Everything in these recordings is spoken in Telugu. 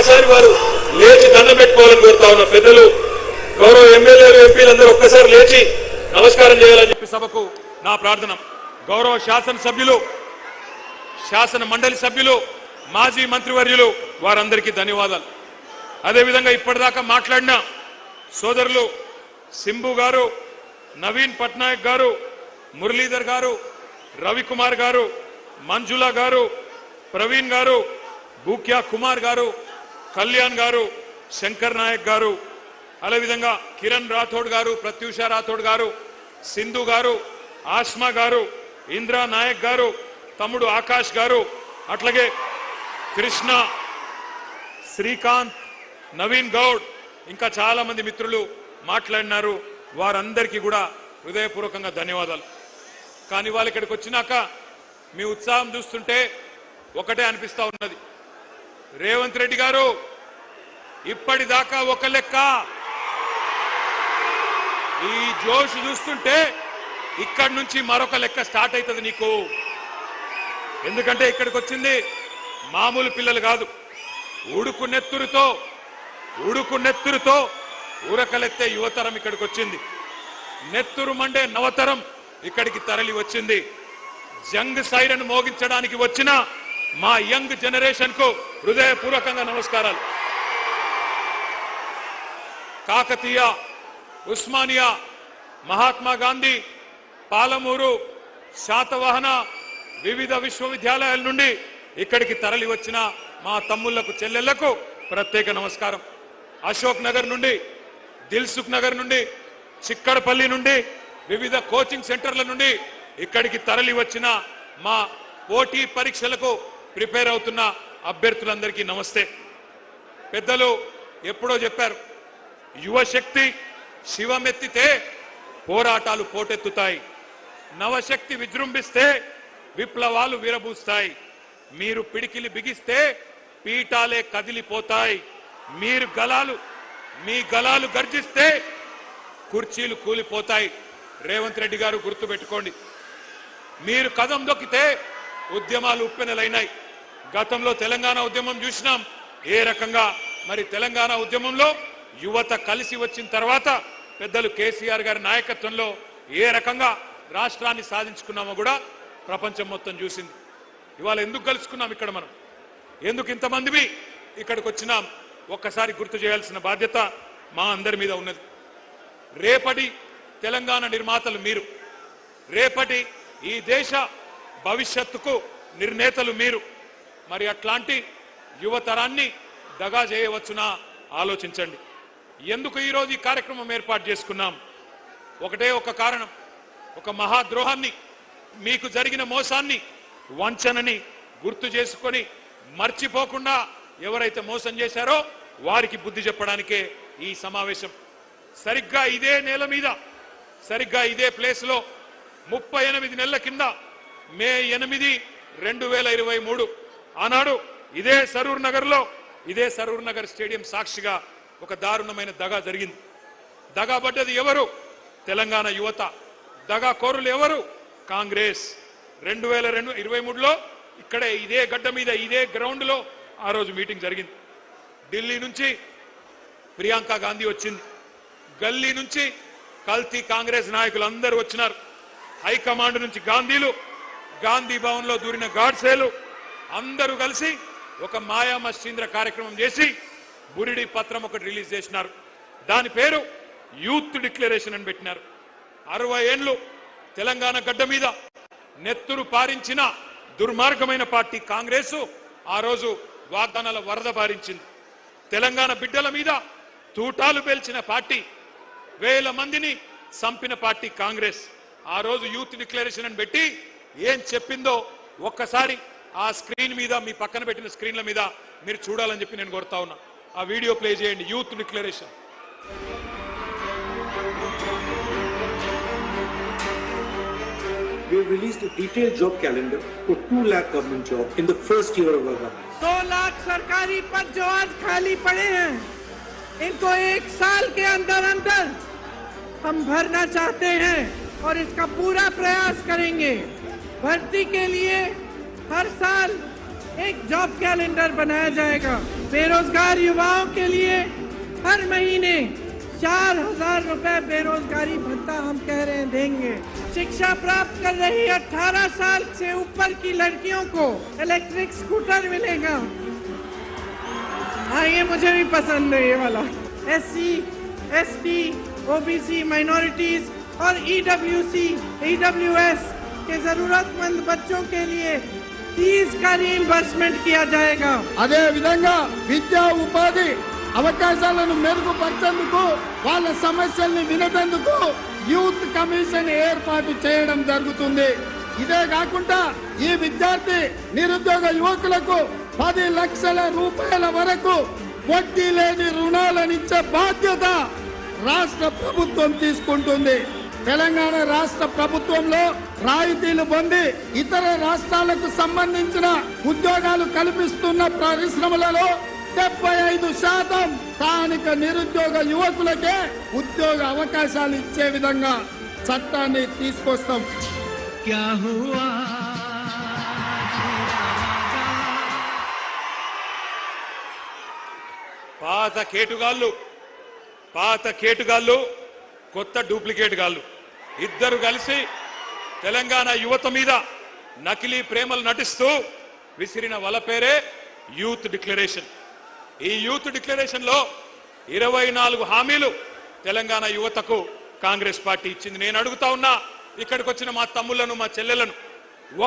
ఒక్కసారి వారు లేచి దండం పెట్టుకోవాలని కోరుతా ఉన్న పెద్దలు గౌరవ ఎమ్మెల్యేలు ఎంపీలందరూ ఒక్కసారి లేచి నమస్కారం చేయాలని చెప్పి సభకు నా ప్రార్థన. గౌరవ శాసనసభ్యులు, శాసన మండలి సభ్యులు, మాజీ మంత్రివర్యులు వారందరికీ ధన్యవాదాలు. అదేవిధంగా ఇప్పటిదాకా మాట్లాడిన సోదరులు సింబు గారు, నవీన్ పట్నాయక్ గారు, మురళీధర్ గారు, రవికుమార్ గారు, మంజులా గారు, ప్రవీణ్ గారు, బూక్యా కుమార్ గారు, కళ్యాణ్ గారు, శంకర్ నాయక్ గారు, అదేవిధంగా కిరణ్ రాథోడ్ గారు, ప్రత్యూష రాథోడ్ గారు, సింధు గారు, ఆస్మా గారు, ఇంద్రా నాయక్ గారు, తమ్ముడు ఆకాష్ గారు, అట్లాగే కృష్ణ, శ్రీకాంత్, నవీన్ గౌడ్, ఇంకా చాలా మంది మిత్రులు మాట్లాడినారు. వారందరికీ కూడా హృదయపూర్వకంగా ధన్యవాదాలు. కానీ వాళ్ళు ఇక్కడికి వచ్చినాక మీ ఉత్సాహం చూస్తుంటే ఒకటే అనిపిస్తా ఉన్నది, రేవంత్ రెడ్డి గారు ఇప్పటిదాకా ఒక లెక్క, ఈ జోష్ చూస్తుంటే ఇక్కడి నుంచి మరొక లెక్క స్టార్ట్ అవుతుంది నీకు. ఎందుకంటే ఇక్కడికి వచ్చింది మామూలు పిల్లలు కాదు, ఉడుకు నెత్తురుతో ఊరకలెత్తే యువతరం ఇక్కడికి వచ్చింది. నెత్తురు మండే నవతరం ఇక్కడికి తరలి వచ్చింది. జంగ్ సైరన్ మోగించడానికి వచ్చిన మా యంగ్ జనరేషన్ కు హృదయపూర్వకంగా నమస్కారాలు. కాకతీయ, ఉస్మానియా, మహాత్మా గాంధీ, పాలమూరు, శాతవాహన వివిధ విశ్వవిద్యాలయాల నుండి ఇక్కడికి తరలి వచ్చిన మా తమ్ముళ్లకు, చెల్లెళ్లకు ప్రత్యేక నమస్కారం. అశోక్ నగర్ నుండి, దిల్సుఖ్ నగర్ నుండి, చిక్కడపల్లి నుండి, వివిధ కోచింగ్ సెంటర్ల నుండి ఇక్కడికి తరలి వచ్చిన మా పోటీ పరీక్షలకు ప్రిపేర్ అవుతున్న అభ్యర్థులందరికీ నమస్తే. పెద్దలు ఎప్పుడో చెప్పారు, యువశక్తి శివమెత్తితే పోరాటాలు పోటెత్తుతాయి, నవశక్తి విజృంభిస్తే విప్లవాలు విరబూస్తాయి, మీరు పిడికిలి బిగిస్తే పీఠాలే కదిలిపోతాయి, మీ గలాలు గర్జిస్తే కుర్చీలు కూలిపోతాయి. రేవంత్ రెడ్డి గారు గుర్తుపెట్టుకోండి, మీరు కదం దొక్కితే ఉద్యమాలు ఉప్పెనలైనాయి. గతంలో తెలంగాణ ఉద్యమం చూసినాం ఏ రకంగా. మరి తెలంగాణ ఉద్యమంలో యువత కలిసి వచ్చిన తర్వాత పెద్దలు కేసీఆర్ గారి నాయకత్వంలో ఏ రకంగా రాష్ట్రాన్ని సాధించుకున్నామో కూడా ప్రపంచం మొత్తం చూసింది. ఇవాళ ఎందుకు కలుసుకున్నాం ఇక్కడ, మనం ఎందుకు ఇంతమంది ఇక్కడికి వచ్చినాం, ఒక్కసారి గుర్తు చేయాల్సిన బాధ్యత మా అందరి మీద ఉన్నది. రేపటి తెలంగాణ నిర్మాతలు మీరు, రేపటి ఈ దేశ భవిష్యత్తుకు నిర్ణేతలు మీరు. మరి అట్లాంటి యువతరాన్ని దగా చేయవచ్చునా ఆలోచించండి. ఎందుకు ఈరోజు ఈ కార్యక్రమం ఏర్పాటు చేసుకున్నాం? ఒకటే ఒక కారణం, ఒక మహాద్రోహాన్ని, మీకు జరిగిన మోసాన్ని, వంచనని గుర్తు చేసుకొని మర్చిపోకుండా ఎవరైతే మోసం చేశారో వారికి బుద్ధి చెప్పడానికే ఈ సమావేశం. సరిగ్గా ఇదే నేల మీద, సరిగ్గా ఇదే ప్లేస్ లో 38 నెలల కింద మే 8, 2023 ఆనాడు ఇదే సరూర్ నగర్ స్టేడియం సాక్షిగా ఒక దారుణమైన దగా జరిగింది. దగా పడ్డది ఎవరు? తెలంగాణ యువత. దగా కోరులు ఎవరు? కాంగ్రెస్. 2023లో ఇక్కడే ఇదే గడ్డ మీద, ఇదే గ్రౌండ్ లో ఆ రోజు మీటింగ్ జరిగింది. ఢిల్లీ నుంచి ప్రియాంక గాంధీ వచ్చింది, గల్లీ నుంచి కల్తీ కాంగ్రెస్ నాయకులు అందరూ వచ్చినారు, హైకమాండ్ నుంచి గాంధీలు, గాంధీ భవన్ లో దూరిన గాడ్సేలు అందరూ కలిసి ఒక మాయా మస్తీంద్ర కార్యక్రమం చేసి బురిడి పత్రం ఒకటి రిలీజ్ చేసినారు. దాని పేరు యూత్ డిక్లరేషన్ అని పెట్టినారు. 60 ఏళ్లు తెలంగాణ గడ్డ మీద నెత్తురు పారించిన దుర్మార్గమైన పార్టీ కాంగ్రెస్ ఆ రోజు వాగ్దానాల వరద పారించింది. తెలంగాణ బిడ్డల మీద తూటాలు పేల్చిన పార్టీ, వేల మందిని చంపిన పార్టీ కాంగ్రెస్. ఆ రోజు యూత్ డిక్లరేషన్ అని పెట్టి ఏం చెప్పిందో ఒక్కసారి ఆ స్క్రీన్ మీద, మీ పక్కన పెట్టిన స్క్రీన్ల మీద మీరు చూడాలని చెప్పి నేను కోరుతా ఉన్నా. ఆ వీడియో ప్లే చేయండి, youth declaration. We have released a detailed job calendar for 2 lakh government jobs in the first year of our government. 2 lakh सरकारी पद जो आज खाली पड़े हैं, इनको 1 साल के अंदर हम भरना चाहते हैं और इसका पूरा प्रयास करेंगे। भर्ती के लिए हर साल एक जॉब कैलेंडर बनाया जाएगा। बेरोजगार युवाओं के लिए हर महीने 4,000 रुपए बेरोजगारी भत्ता हम कह रहे हैं देंगे। शिक्षा प्राप्त कर रही 18 साल से ऊपर की लड़कियों को इलेक्ट्रिक स्कूटर मिलेगा। हाँ, ये मुझे भी पसंद है ये वाला। SC, ST, OBC, माइनॉरिटीज और EWS के जरूरतमंद बच्चों के लिए फीस का रीइंबर्समेंट किया जाएगा। అదే విధంగా విద్యా ఉపాధి అవకాశాలను మెరుగుపరిచేందుకు వాళ్ళ సమస్యల్ని వినేందుకు యూత్ కమిషన్ ఏర్పాటు చేయడం జరుగుతుంది। ఇదే కాకుండా ఈ విద్యార్థి నిరుద్యోగ యువకులకు 10 లక్షల రూపాయల వరకు వడ్డీ లేని రుణాలను ఇచ్చే బాధ్యత రాష్ట్ర ప్రభుత్వం తీసుకుంటుంది। తెలంగాణ రాష్ట్ర ప్రభుత్వంలో రాయితీలు పొంది ఇతర రాష్ట్రాలకు సంబంధించిన ఉద్యోగాలు కల్పిస్తున్న పరిశ్రమలలో 75% స్థానిక నిరుద్యోగ యువకులకే ఉద్యోగ అవకాశాలు ఇచ్చే విధంగా చట్టాన్ని తీసుకొస్తాం। పాత కేటుగాళ్ళు కొత్త డూప్లికేట్ గాళ్ళు ఇద్దరు కలిసి తెలంగాణ యువత మీద నకిలీ ప్రేమలు నటిస్తూ విసిరిన వల పేరే యూత్ డిక్లరేషన్। ఈ యూత్ డిక్లరేషన్ లో 24 హామీలు తెలంగాణ యువతకు కాంగ్రెస్ పార్టీ ఇచ్చింది। నేను అడుగుతా ఉన్నా, ఇక్కడికి వచ్చిన మా తమ్ముళ్లను మా చెల్లెలను,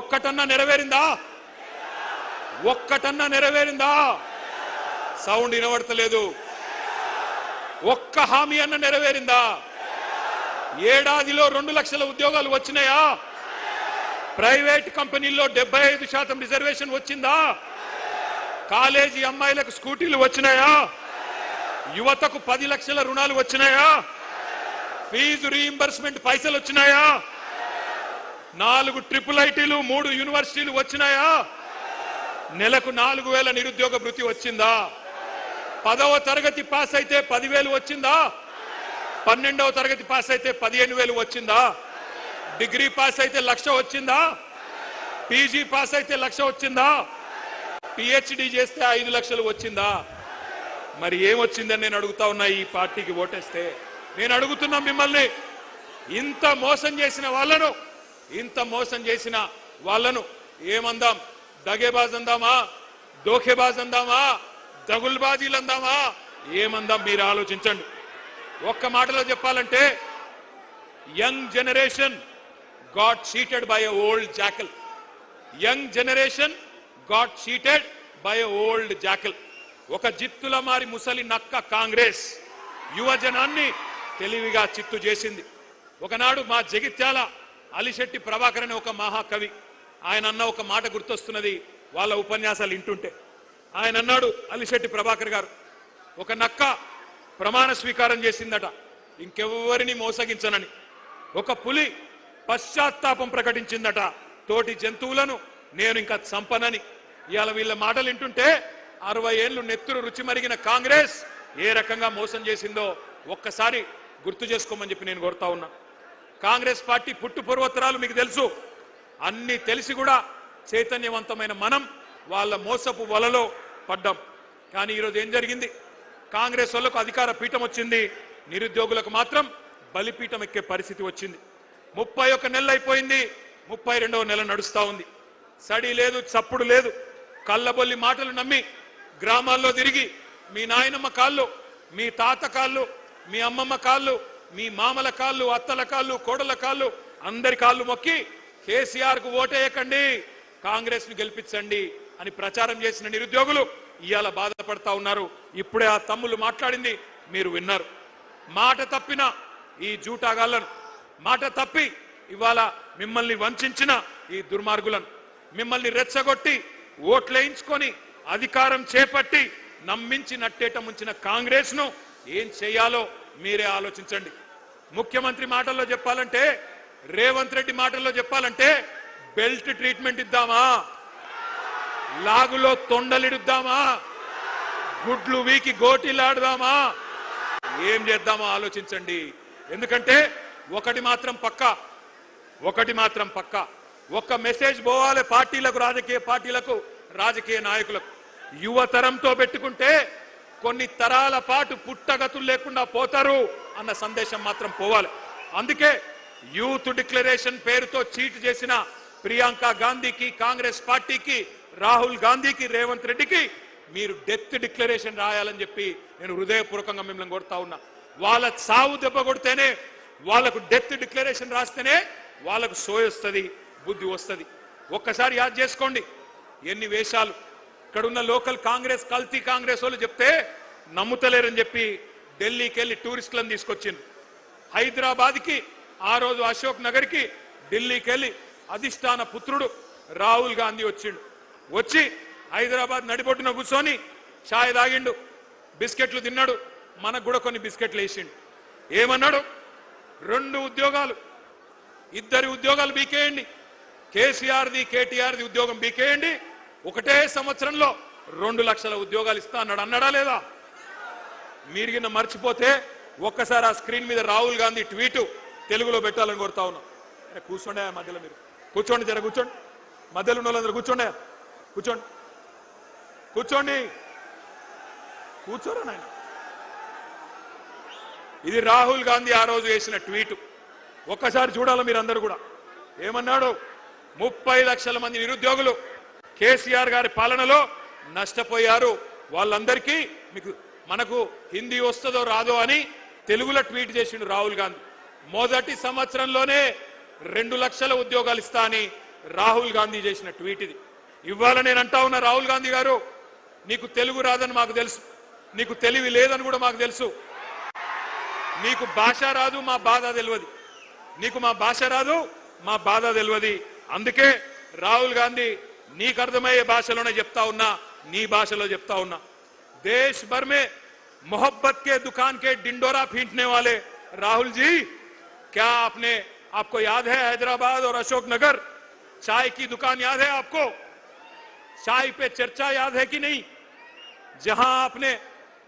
ఒక్కటన్నా నెరవేరిందా? ఒక్కటన్నా నెరవేరిందా? సౌండ్ వినబడతలేదు। ఒక్క హామీ అన్న నెరవేరిందా? ఏడాదిలో 2 లక్షల ఉద్యోగాలు వచ్చినాయా? ప్రైవేట్ కంపెనీల్లో 75% రిజర్వేషన్ వచ్చిందా? కాలేజీ అమ్మాయిలకు స్కూటీలు వచ్చినాయా? యువతకు 10 లక్షల రుణాలు వచ్చినాయా? ఫీజు రీయింబర్స్మెంట్ పైసలు వచ్చినాయా? 4 ట్రిపుల్ ఐటీలు 3 యూనివర్సిటీలు వచ్చినాయా? నెలకు 4,000 నిరుద్యోగ భృతి వచ్చిందా? 10వ తరగతి పాస్ అయితే 10,000 వచ్చిందా? 12వ తరగతి పాస్ అయితే 15,000 వచ్చిందా? డిగ్రీ పాస్ అయితే 1,00,000 వచ్చిందా? పీజీ పాస్ అయితే 1,00,000 వచ్చిందా? పిహెచ్డి చేస్తే 5 లక్షలు వచ్చిందా? మరి ఏమొచ్చిందని నేను అడుగుతా ఉన్నా। ఈ పార్టీకి ఓటేస్తే నేను అడుగుతున్నా మిమ్మల్ని, ఇంత మోసం చేసిన వాళ్ళను ఏమందాం? దగేబాజ్ అందామా? దోఖేబాజ్ అందామా? దగుల్బాజీలు అందామా? ఏమందాం? మీరు ఆలోచించండి। ఒక్క మాటలో చెప్పాలంటే, young generation got cheated by a old jackal. Young generation got cheated by a old jackal. ఒక జిత్తుల మారి ముసలి నక్క కాంగ్రెస్ యువజనాన్ని తెలివిగా చిత్తు చేసింది। ఒకనాడు మా జగిత్యాల అలిశెట్టి ప్రభాకర్ అనే ఒక మహాకవి, ఆయన అన్న ఒక మాట గుర్తొస్తున్నది వాళ్ళ ఉపన్యాసాలు వింటుంటే। ఆయన అన్నాడు, అలిశెట్టి ప్రభాకర్ గారు, ఒక నక్క ప్రమాణ స్వీకారం చేసిందట ఇంకెవ్వరిని మోసగించనని। ఒక పులి పశ్చాత్తాపం ప్రకటించిందట, తోటి జంతువులను నేను ఇంకా చంపనని। ఇవాళ వీళ్ళ మాటలు వింటుంటే 60 ఏళ్లు నెత్తురు రుచి మరిగిన కాంగ్రెస్ ఏ రకంగా మోసం చేసిందో ఒక్కసారి గుర్తు చేసుకోమని చెప్పి నేను కోరుతా ఉన్నా। కాంగ్రెస్ పార్టీ పుట్టు పూర్వోత్తరాలు మీకు తెలుసు, అన్ని తెలిసి కూడా చైతన్యవంతమైన మనం వాళ్ళ మోసపు వలలో పడ్డాం। కానీ ఈరోజు ఏం జరిగింది? కాంగ్రెస్ వాళ్ళకు అధికార పీఠం వచ్చింది, నిరుద్యోగులకు మాత్రం బలిపీఠం ఎక్కే పరిస్థితి వచ్చింది। 31 నెలలు అయిపోయింది, 32వ నెల నడుస్తా ఉంది। సడి లేదు, చప్పుడు లేదు, కళ్ళబొల్లి మాటలు నమ్మి గ్రామాల్లో తిరిగి మీ నాయనమ్మ కాళ్ళు, మీ తాత కాళ్ళు, మీ అమ్మమ్మ కాళ్ళు, మీ మామల కాళ్ళు, అత్తల కాళ్ళు, కోడల కాళ్ళు, అందరి కాళ్ళు మొక్కి కేసీఆర్ కు ఓటేయకండి, కాంగ్రెస్ ను గెలిపించండి అని ప్రచారం చేసిన నిరుద్యోగులు ఇవాళ బాధపడతా ఉన్నారు। ఇప్పుడే ఆ తమ్ముళ్ళు మాట్లాడింది మీరు విన్నారు। మాట తప్పిన ఈ జూటాగాళ్లను, మాట తప్పి ఇవాళ మిమ్మల్ని వంచిన ఈ దుర్మార్గులను, మిమ్మల్ని రెచ్చగొట్టి ఓట్లేయించుకొని అధికారం చేపట్టి నమ్మించి నట్టేట ముంచిన కాంగ్రెస్ ను ఏం చేయాలో మీరే ఆలోచించండి। ముఖ్యమంత్రి మాటల్లో చెప్పాలంటే, రేవంత్ రెడ్డి మాటల్లో చెప్పాలంటే, బెల్ట్ ట్రీట్మెంట్ ఇద్దామా? లాగులో తొండలిడుద్దామా? గుడ్లు వీకి గోటీలాడదామా? ఏం చేద్దామో ఆలోచించండి। ఎందుకంటే ఒకటి మాత్రం పక్కా, ఒక్క మెసేజ్ పోవాలి పార్టీలకు, రాజకీయ పార్టీలకు, రాజకీయ నాయకులకు, యువతరంతో పెట్టుకుంటే కొన్ని తరాల పాటు పుట్టగతులు లేకుండా పోతారు అన్న సందేశం మాత్రం పోవాలి. అందుకే యూత్ డిక్లరేషన్ పేరుతో చీట్ చేసిన ప్రియాంక గాంధీకి, కాంగ్రెస్ పార్టీకి, రాహుల్ గాంధీకి, రేవంత్ రెడ్డికి మీరు డెత్ డిక్లరేషన్ రాయాలని చెప్పి నేను హృదయపూర్వకంగా మిమ్మల్ని కోరుతా ఉన్నా. వాళ్ళ సావు దెబ్బ కొడితేనే, వాళ్ళకు డెత్ డిక్లరేషన్ రాస్తేనే వాళ్ళకు సోయొస్తుంది, బుద్ధి వస్తుంది. ఒక్కసారి యాద్ చేసుకోండి ఎన్ని వేషాలు. ఇక్కడున్న లోకల్ కాంగ్రెస్, కల్తీ కాంగ్రెస్ వాళ్ళు చెప్తే నమ్ముతలేరని చెప్పి ఢిల్లీకి వెళ్ళి టూరిస్టులను తీసుకొచ్చిండ్రు. హైదరాబాద్కి ఆ రోజు అశోక్ నగర్కి ఢిల్లీకి వెళ్ళి అధిష్టాన పుత్రుడు రాహుల్ గాంధీ వచ్చిండు. వచ్చి హైదరాబాద్ నడిబొడ్డున కూర్చొని ఛాయ్ తాగిండు, బిస్కెట్లు తిన్నాడు, మనకు కూడా కొన్ని బిస్కెట్లు వేసిండు. ఏమన్నాడు? 2 ఉద్యోగాలు, 2 ఉద్యోగాలు బీకేయండి, కేసీఆర్ది కేటీఆర్ది ఉద్యోగం బీకేయండి, ఒకటే సంవత్సరంలో 2 లక్షల ఉద్యోగాలు ఇస్తా అన్నాడు. అన్నాడా లేదా? మీరు కింద మర్చిపోతే ఒక్కసారి ఆ స్క్రీన్ మీద రాహుల్ గాంధీ ట్వీట్ తెలుగులో పెట్టాలని కోరుతా ఉన్నాం. కూర్చోండి మధ్యలో, మీరు కూర్చోండి, జర కూర్చోండి, మధ్యలో ఉన్న వాళ్ళందరూ కూర్చోండి, కూర్చోండి, కూర్చోండి, కూర్చోరా నాయన. ఇది రాహుల్ గాంధీ ఆ రోజు వేసిన ట్వీట్. ఒక్కసారి చూడాలి మీరందరూ కూడా. ఏమన్నాడు? 30 లక్షల మంది నిరుద్యోగులు కేసీఆర్ గారి పాలనలో నష్టపోయారు, వాళ్ళందరికీ మనకు హిందీ వస్తుందో రాదో అని తెలుగులో ట్వీట్ చేసిండు రాహుల్ గాంధీ. మొదటి సంవత్సరంలోనే 2 లక్షల ఉద్యోగాలు ఇస్తా అని రాహుల్ గాంధీ చేసిన ట్వీట్ ఇది. ఇవాళ నేను అంటా ఉన్నా, రాహుల్ గాంధీ గారు, నీకు తెలుగు రాదని మాకు తెలుసు, నీకు తెలివి లేదని కూడా మాకు తెలుసు, నీకు భాష రాదు, మా బాధ తెలియదు, నీకు మా భాష రాదు, మా బాధ తెలియదు. అందుకే రాహుల్ గాంధీ నీకు అర్థమయ్యే భాషలోనే చెప్తా ఉన్నా, నీ భాషలో చెప్తా ఉన్నా. देश भर में मोहब्बत के दुकान के डिंडोरा पीटने वाले राहुल जी, क्या आपको याद है हैदराबाद और अशोक नगर चाय की दुकान याद है आपको? चाय पे चर्चा याद है कि नहीं? जहां आपने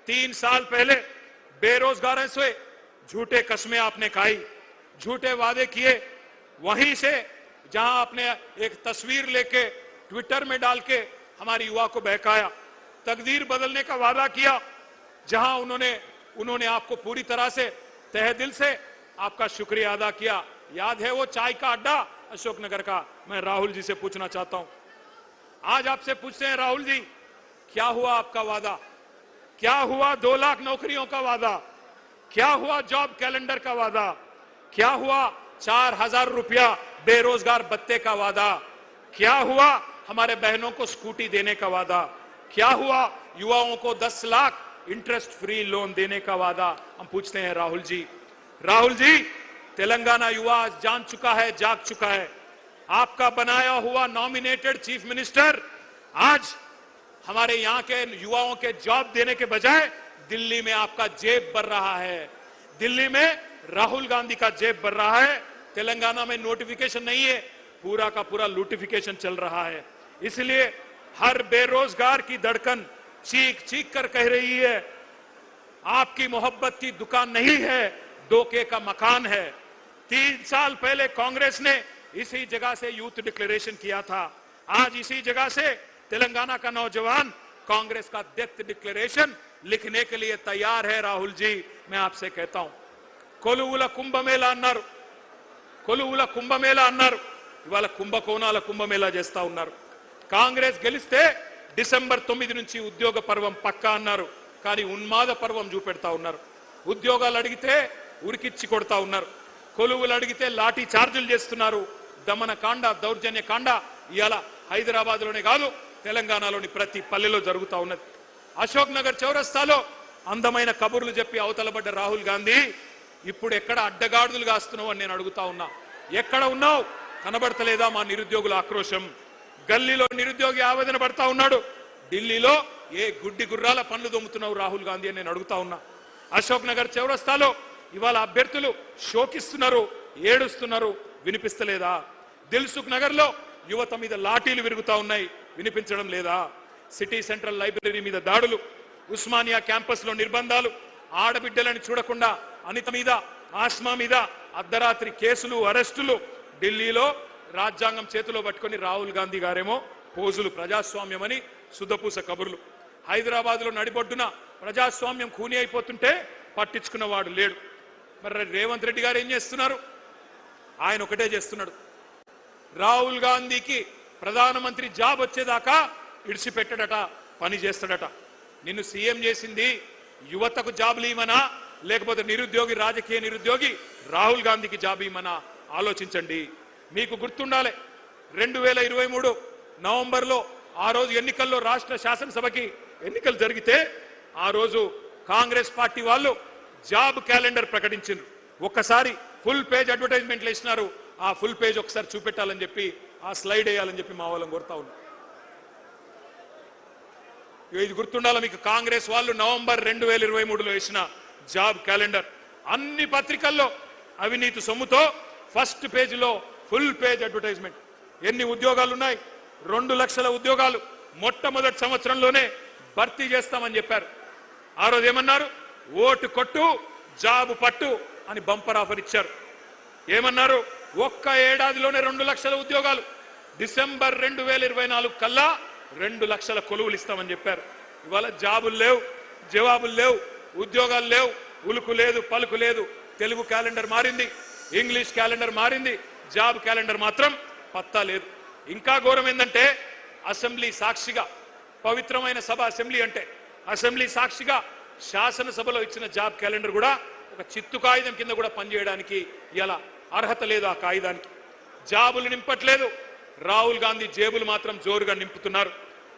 3 साल पहले बेरोजगारों से झूठे कस्में आपने खाई, झूठे वादे किए, वहीं से जहां आपने एक तस्वीर लेके ट्विटर में डाल के हमारी युवा को बहकाया, तकदीर बदलने का वादा किया, जहां उन्होंने आपको पूरी तरह से तहे दिल से आपका शुक्रिया अदा किया। याद है वो चाय का अड्डा अशोकनगर का? मैं राहुल जी से पूछना चाहता हूं, आज आपसे पूछते हैं राहुल जी, क्या हुआ आपका वादा? क्या हुआ 2 लाख नौकरियों का वादा? क्या हुआ जॉब कैलेंडर का वादा? क्या हुआ 4000 रुपया बेरोजगार भत्ते का वादा? क्या हुआ हमारे बहनों को स्कूटी देने का वादा? क्या हुआ युवाओं को 10 लाख इंटरेस्ट फ्री लोन देने का वादा? हम पूछते हैं राहुल जी। राहुल जी, तेलंगाना युवा जान चुका है, जाग चुका है। आपका बनाया हुआ नॉमिनेटेड चीफ मिनिस्टर आज हमारे यहां के युवाओं के जॉब देने के बजाय दिल्ली में आपका जेब भर रहा है, दिल्ली में राहुल गांधी का जेब भर रहा है। तेलंगाना में नोटिफिकेशन नहीं है, पूरा का पूरा लूटिफिकेशन चल रहा है। इसलिए हर बेरोजगार की धड़कन चीख चीख कर कह रही है, आपकी मोहब्बत की दुकान नहीं है, धोखे का मकान है। 3 साल पहले कांग्रेस ने इसी जगह से यूथ डिक्लेरेशन किया था, आज इसी जगह से तेलंगाना का नौजवान कांग्रेस का डेथ डिक्लेरेशन लिखने के लिए तैयार है। राहुल जी, मैं आपसे कहता हूं, కొలువుల కుంభమేళా అన్నారు, కొలువుల కుంభమేళా అన్నారు, ఇవాళ కుంభకోణాల కుంభమేళా చేస్తా ఉన్నారు. కాంగ్రెస్ గెలిస్తే డిసెంబర్ 9 నుంచి ఉద్యోగ పర్వం పక్కా అన్నారు, కానీ ఉన్మాద పర్వం చూపెడతా ఉన్నారు. ఉద్యోగాలు అడిగితే ఉరికిచ్చి కొడతా ఉన్నారు, కొలువులు అడిగితే లాఠీ చార్జీలు చేస్తున్నారు. దమన కాండ, దౌర్జన్య కాండ ఇవాళ హైదరాబాద్ లోనే కాదు, తెలంగాణలోని ప్రతి పల్లెలో జరుగుతా ఉన్నది. అశోక్ నగర్ చౌరస్తాలో అందమైన కబుర్లు చెప్పి అవతలబడ్డ రాహుల్ గాంధీ ఇప్పుడు ఎక్కడ అడ్డగాడులు కాస్తున్నావు అని నేను అడుగుతా ఉన్నా. ఎక్కడ ఉన్నావు? కనబడతలేదా మా నిరుద్యోగుల ఆక్రోశం? గల్లీలో నిరుద్యోగి ఆవేదన పడతా ఉన్నాడు, ఢిల్లీలో ఏ గుడ్డి గుర్రాల పనులు దొమ్ముతున్నావు రాహుల్ గాంధీ అని నేను అడుగుతా ఉన్నా. అశోక్ నగర్ చౌరస్తాలో ఇవాళ అభ్యర్థులు శోకిస్తున్నారు, ఏడుస్తున్నారు, వినిపిస్తలేదా? దిల్సుఖ్ నగర్ లో యువత మీద లాఠీలు విరుగుతా ఉన్నాయి, వినిపించడం లేదా? సిటీ సెంట్రల్ లైబ్రరీ మీద దాడులు, ఉస్మానియా క్యాంపస్ లో నిర్బంధాలు, ఆడబిడ్డలని చూడకుండా అనిత మీద, ఆస్మా మీద అర్ధరాత్రి కేసులు, అరెస్టులు. ఢిల్లీలో రాజ్యాంగం చేతిలో పట్టుకొని రాహుల్ గాంధీ గారేమో పోజులు ప్రజాస్వామ్యం అని సుద్దపూస కబుర్లు. హైదరాబాద్లో నడిబొడ్డున ప్రజాస్వామ్యం ఖూనీ అయిపోతుంటే పట్టించుకున్నవాడు లేడు. మరి రేవంత్ రెడ్డి గారు ఏం చేస్తున్నారు? ఆయన ఒకటే చేస్తున్నాడు, రాహుల్ గాంధీకి ప్రధానమంత్రి జాబ్ వచ్చేదాకా ఇడిచిపెట్టడట, పని చేస్తాడట. నిన్ను సీఎం చేసింది యువతకు జాబులు ఇవ్వమనా, లేకపోతే నిరుద్యోగి, రాజకీయ నిరుద్యోగి రాహుల్ గాంధీకి జాబ్ ఇవ్వమనా? ఆలోచించండి. మీకు గుర్తుండాలి, 2023 నవంబర్లో ఆ రోజు ఎన్నికల్లో రాష్ట్ర శాసనసభకి ఎన్నికలు జరిగితే ఆ రోజు కాంగ్రెస్ పార్టీ వాళ్ళు జాబ్ క్యాలెండర్ ప్రకటించారు. ఒక్కసారి ఫుల్ పేజ్ అడ్వర్టైజ్మెంట్లు ఇచ్చినారు. ఆ ఫుల్ పేజ్ ఒకసారి చూపెట్టాలని చెప్పి, ఆ స్లైడ్ వేయాలని చెప్పి మా వాళ్ళని కోరుతా ఉన్నాం. ఇది గుర్తుండాలి మీకు. కాంగ్రెస్ వాళ్ళు నవంబర్ 2023లో వేసిన జాబ్ క్యాలెండర్ అన్ని పత్రికల్లో అవినీతి సొమ్ముతో ఫస్ట్ పేజీలో ఫుల్ పేజ్ అడ్వర్టైజ్మెంట్. ఎన్ని ఉద్యోగాలు ఉన్నాయి? 2 లక్షల ఉద్యోగాలు మొట్టమొదటి సంవత్సరంలోనే భర్తీ చేస్తామని చెప్పారు. ఆ రోజు ఏమన్నారు? ఓటు కొట్టు, జాబు పట్టు అని బంపర్ ఆఫర్ ఇచ్చారు. ఏమన్నారు? ఒక్క ఏడాదిలోనే 2 లక్షల ఉద్యోగాలు, డిసెంబర్ 2024 కల్లా 2 లక్షల కొలువులు ఇస్తామని చెప్పారు. ఇవాళ జాబులు లేవు, జవాబులు లేవు, ఉద్యోగాలు లేవు, ఉలుకు లేదు, పలుకు లేదు. తెలుగు క్యాలెండర్ మారింది, ఇంగ్లీష్ క్యాలెండర్ మారింది, జాబ్ క్యాలెండర్ మాత్రం పత్తా లేదు. ఇంకా ఘోరం ఏంటంటే, అసెంబ్లీ సాక్షిగా, పవిత్రమైన సభ అసెంబ్లీ అంటే, అసెంబ్లీ సాక్షిగా శాసనసభలో ఇచ్చిన జాబ్ క్యాలెండర్ కూడా ఒక చిత్తు కాగితం కింద కూడా పనిచేయడానికి ఇలా అర్హత లేదు. ఆ కాగితానికి జాబులు నింపట్లేదు. రాహుల్ గాంధీ జేబులు మాత్రం జోరుగా నింపుతున్నారు.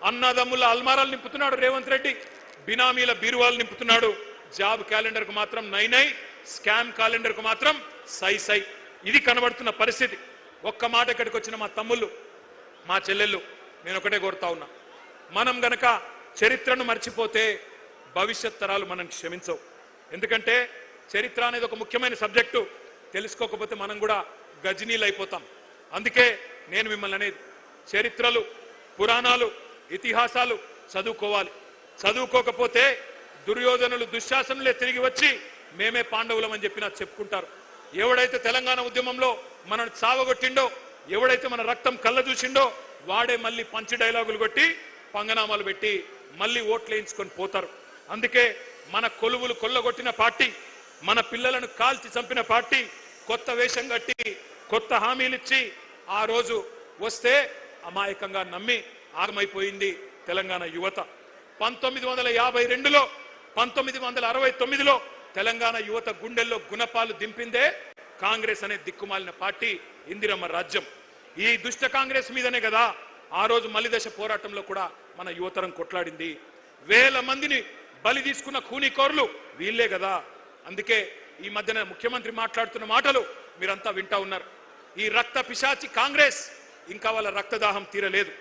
అన్నదమ్ముల అల్మారాలు నింపుతున్నాడు రేవంత్ రెడ్డి, బినామీల బీరువాలు నింపుతున్నాడు. జాబ్ క్యాలెండర్ కు మాత్రం నై నై, స్కామ్ క్యాలెండర్ కు మాత్రం సై సై. ఇది కనబడుతున్న పరిస్థితి. ఒక్క మాట ఇక్కడికి వచ్చిన మా తమ్ముళ్ళు, మా చెల్లెళ్ళు, నేను ఒకటే కోరుతా ఉన్నా, మనం గనక చరిత్రను మర్చిపోతే భవిష్యత్ తరాలు మనం క్షమించవు. ఎందుకంటే చరిత్ర అనేది ఒక ముఖ్యమైన సబ్జెక్టు. తెలుసుకోకపోతే మనం కూడా గజనీలు అయిపోతాం. అందుకే నేను మిమ్మల్ని అనేది, చరిత్రలు, పురాణాలు, ఇతిహాసాలు చదువుకోవాలి. చదువుకోకపోతే దుర్యోధనులు, దుశ్శాసనులే తిరిగి వచ్చి మేమే పాండవులం అని చెప్పి నాకు చెప్పుకుంటారు. ఎవడైతే తెలంగాణ ఉద్యమంలో మనల్ని చావగొట్టిండో, ఎవడైతే మన రక్తం కళ్ళ చూసిండో, వాడే మళ్ళీ పంచి డైలాగులు కొట్టి పంగనామాలు పెట్టి మళ్ళీ ఓట్లు వేయించుకొని పోతారు. అందుకే మన కొలువులు కొల్లగొట్టిన పార్టీ, మన పిల్లలను కాల్చి చంపిన పార్టీ కొత్త వేషం కట్టి కొత్త హామీలిచ్చి ఆ రోజు వస్తే అమాయకంగా నమ్మి ఆగమైపోయింది తెలంగాణ యువత. 1952లో 1969లో తెలంగాణ యువత గుండెల్లో గుణపాలు దింపిందే కాంగ్రెస్ అనే దిక్కుమాలిన పార్టీ, ఇందిరమ్మ రాజ్యం. ఈ దుష్ట కాంగ్రెస్ మీదనే కదా ఆ రోజు మలిదశ పోరాటంలో కూడా మన యువతరం కొట్లాడింది. వేల మందిని బలి తీసుకున్న ఖూనీకోర్లు వీళ్ళే కదా. అందుకే ఈ మధ్యన ముఖ్యమంత్రి మాట్లాడుతున్న మాటలు మీరంతా వింటా ఉన్నారు. ఈ రక్త పిశాచి కాంగ్రెస్ ఇంకా వాళ్ళ రక్తదాహం తీరలేదు.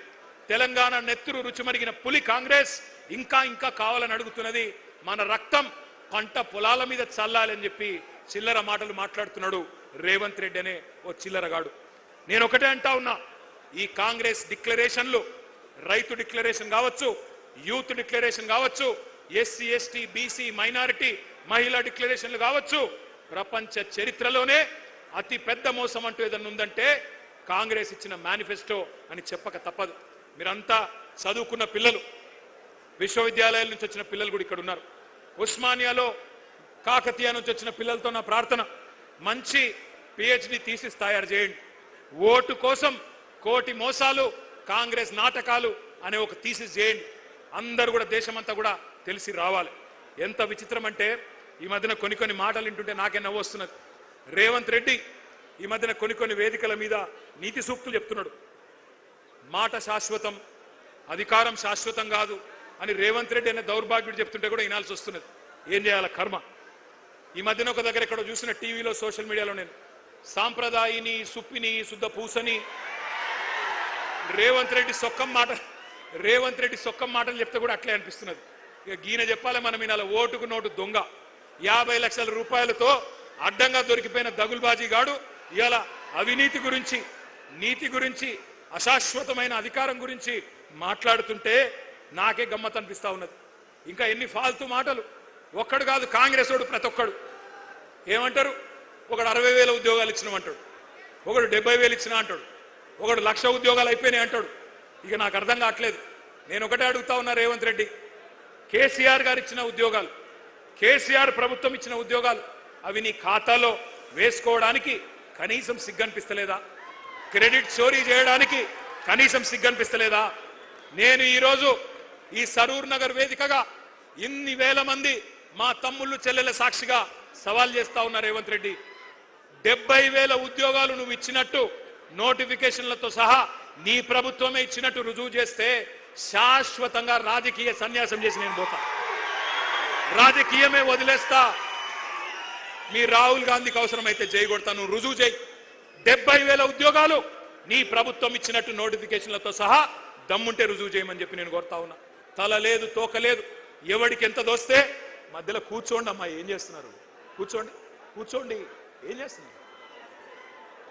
తెలంగాణ నెత్తురు రుచిమరిగిన పులి కాంగ్రెస్ ఇంకా ఇంకా కావాలని అడుగుతున్నది. మన రక్తం పంట పొలాల మీద చల్లాలని చెప్పి చిల్లర మాటలు మాట్లాడుతున్నాడు రేవంత్ రెడ్డి అనే ఓ చిల్లరగాడు. నేను ఒకటే అంటా ఉన్నా, ఈ కాంగ్రెస్ డిక్లరేషన్లు, రైతు డిక్లరేషన్ కావచ్చు, యూత్ డిక్లరేషన్ కావచ్చు, ఎస్సీ ఎస్టీ బీసీ మైనారిటీ మహిళా డిక్లరేషన్లు కావచ్చు, ప్రపంచ చరిత్రలోనే అతి పెద్ద మోసం అంటూ ఏదన్నా ఉందంటే కాంగ్రెస్ ఇచ్చిన మేనిఫెస్టో అని చెప్పక తప్పదు. మీరంతా చదువుకున్న పిల్లలు, విశ్వవిద్యాలయాల నుంచి వచ్చిన పిల్లలు కూడా ఇక్కడ ఉన్నారు. ఉస్మానియాలో, కాకతీయ నుంచి వచ్చిన పిల్లలతో నా ప్రార్థన, మంచి పిహెచ్డి థీసిస్ తయారు చేయండి. ఓటు కోసం కోటి మోసాలు, కాంగ్రెస్ నాటకాలు అనే ఒక థీసిస్ చేయండి. అందరూ కూడా, దేశమంతా కూడా తెలిసి రావాలి. ఎంత విచిత్రం అంటే, ఈ మధ్యన కొన్ని మాటలు వింటుంటే నాకే నవ్వు వస్తున్నది. రేవంత్ రెడ్డి ఈ మధ్యన కొన్ని వేదికల మీద నీతి సూక్తులు చెప్తున్నాడు. మాట శాశ్వతం, అధికారం శాశ్వతం కాదు అని రేవంత్ రెడ్డి అనే దౌర్భాగ్యుడు చెప్తుంటే కూడా వినాల్సి వస్తున్నది. ఏం చేయాల కర్మ. ఈ మధ్యన ఒక దగ్గర ఎక్కడో చూసిన టీవీలో, సోషల్ మీడియాలో, నేను సాంప్రదాయిని, సుప్పిని, శుద్ధ పూసని రేవంత్ రెడ్డి సొక్కం మాటలు చెప్తే కూడా అట్లే అనిపిస్తున్నది. ఇక గీన చెప్పాలి మనం వినాలి. ఓటుకు నోటు దొంగ, 50 లక్షల రూపాయలతో అడ్డంగా దొరికిపోయిన దగుల్బాజీ గాడు ఇవాళ అవినీతి గురించి, నీతి గురించి, అశాశ్వతమైన అధికారం గురించి మాట్లాడుతుంటే నాకే గమ్మత్ అనిపిస్తా ఉన్నది. ఇంకా ఎన్ని ఫాల్తూ మాటలు. ఒక్కడు కాదు, కాంగ్రెస్ వాడు ప్రతి ఒక్కడు ఏమంటారు, ఒకడు 60,000 ఉద్యోగాలు ఇచ్చినామంటాడు, ఒకడు 70,000 ఇచ్చినా అంటాడు, ఒకడు 1,00,000 ఉద్యోగాలు అయిపోయినాయి అంటాడు. ఇక నాకు అర్థం కావట్లేదు. నేను ఒకటే అడుగుతా ఉన్నా రేవంత్ రెడ్డి, కేసీఆర్ గారు ఇచ్చిన ఉద్యోగాలు, కేసీఆర్ ప్రభుత్వం ఇచ్చిన ఉద్యోగాలు అవి నీ ఖాతాలో వేసుకోవడానికి కనీసం సిగ్గనిపిస్తలేదా? క్రెడిట్ చోరీ చేయడానికి కనీసం సిగ్గనిపిస్తలేదా? నేను ఈరోజు ఈ సరూర్ నగర్ వేదికగా ఇన్ని వేల మంది మా తమ్ముళ్ళు చెల్లెల సాక్షిగా సవాల్ చేస్తా ఉన్నా రేవంత్ రెడ్డి, 70,000 ఉద్యోగాలు నువ్వు ఇచ్చినట్టు నోటిఫికేషన్లతో సహా నీ ప్రభుత్వమే ఇచ్చినట్టు రుజువు చేస్తే శాశ్వతంగా రాజకీయ సన్యాసం చేసి నేను పోతా, రాజకీయమే వదిలేస్తా. మీ రాహుల్ గాంధీకి అవసరమైతే చేయగొడతా, నువ్వు రుజువు చేయి. 70,000 ఉద్యోగాలు నీ ప్రభుత్వం ఇచ్చినట్టు నోటిఫికేషన్లతో సహా దమ్ముంటే రుజువు చేయమని చెప్పి నేను కోరుతా ఉన్నా. తల లేదు తోక లేదు, ఎవడికి ఎంత దోస్తే మధ్యలో కూర్చోండి. అమ్మా ఏం చేస్తున్నారు? కూర్చోండి, కూర్చోండి. ఏం చేస్తున్నారు?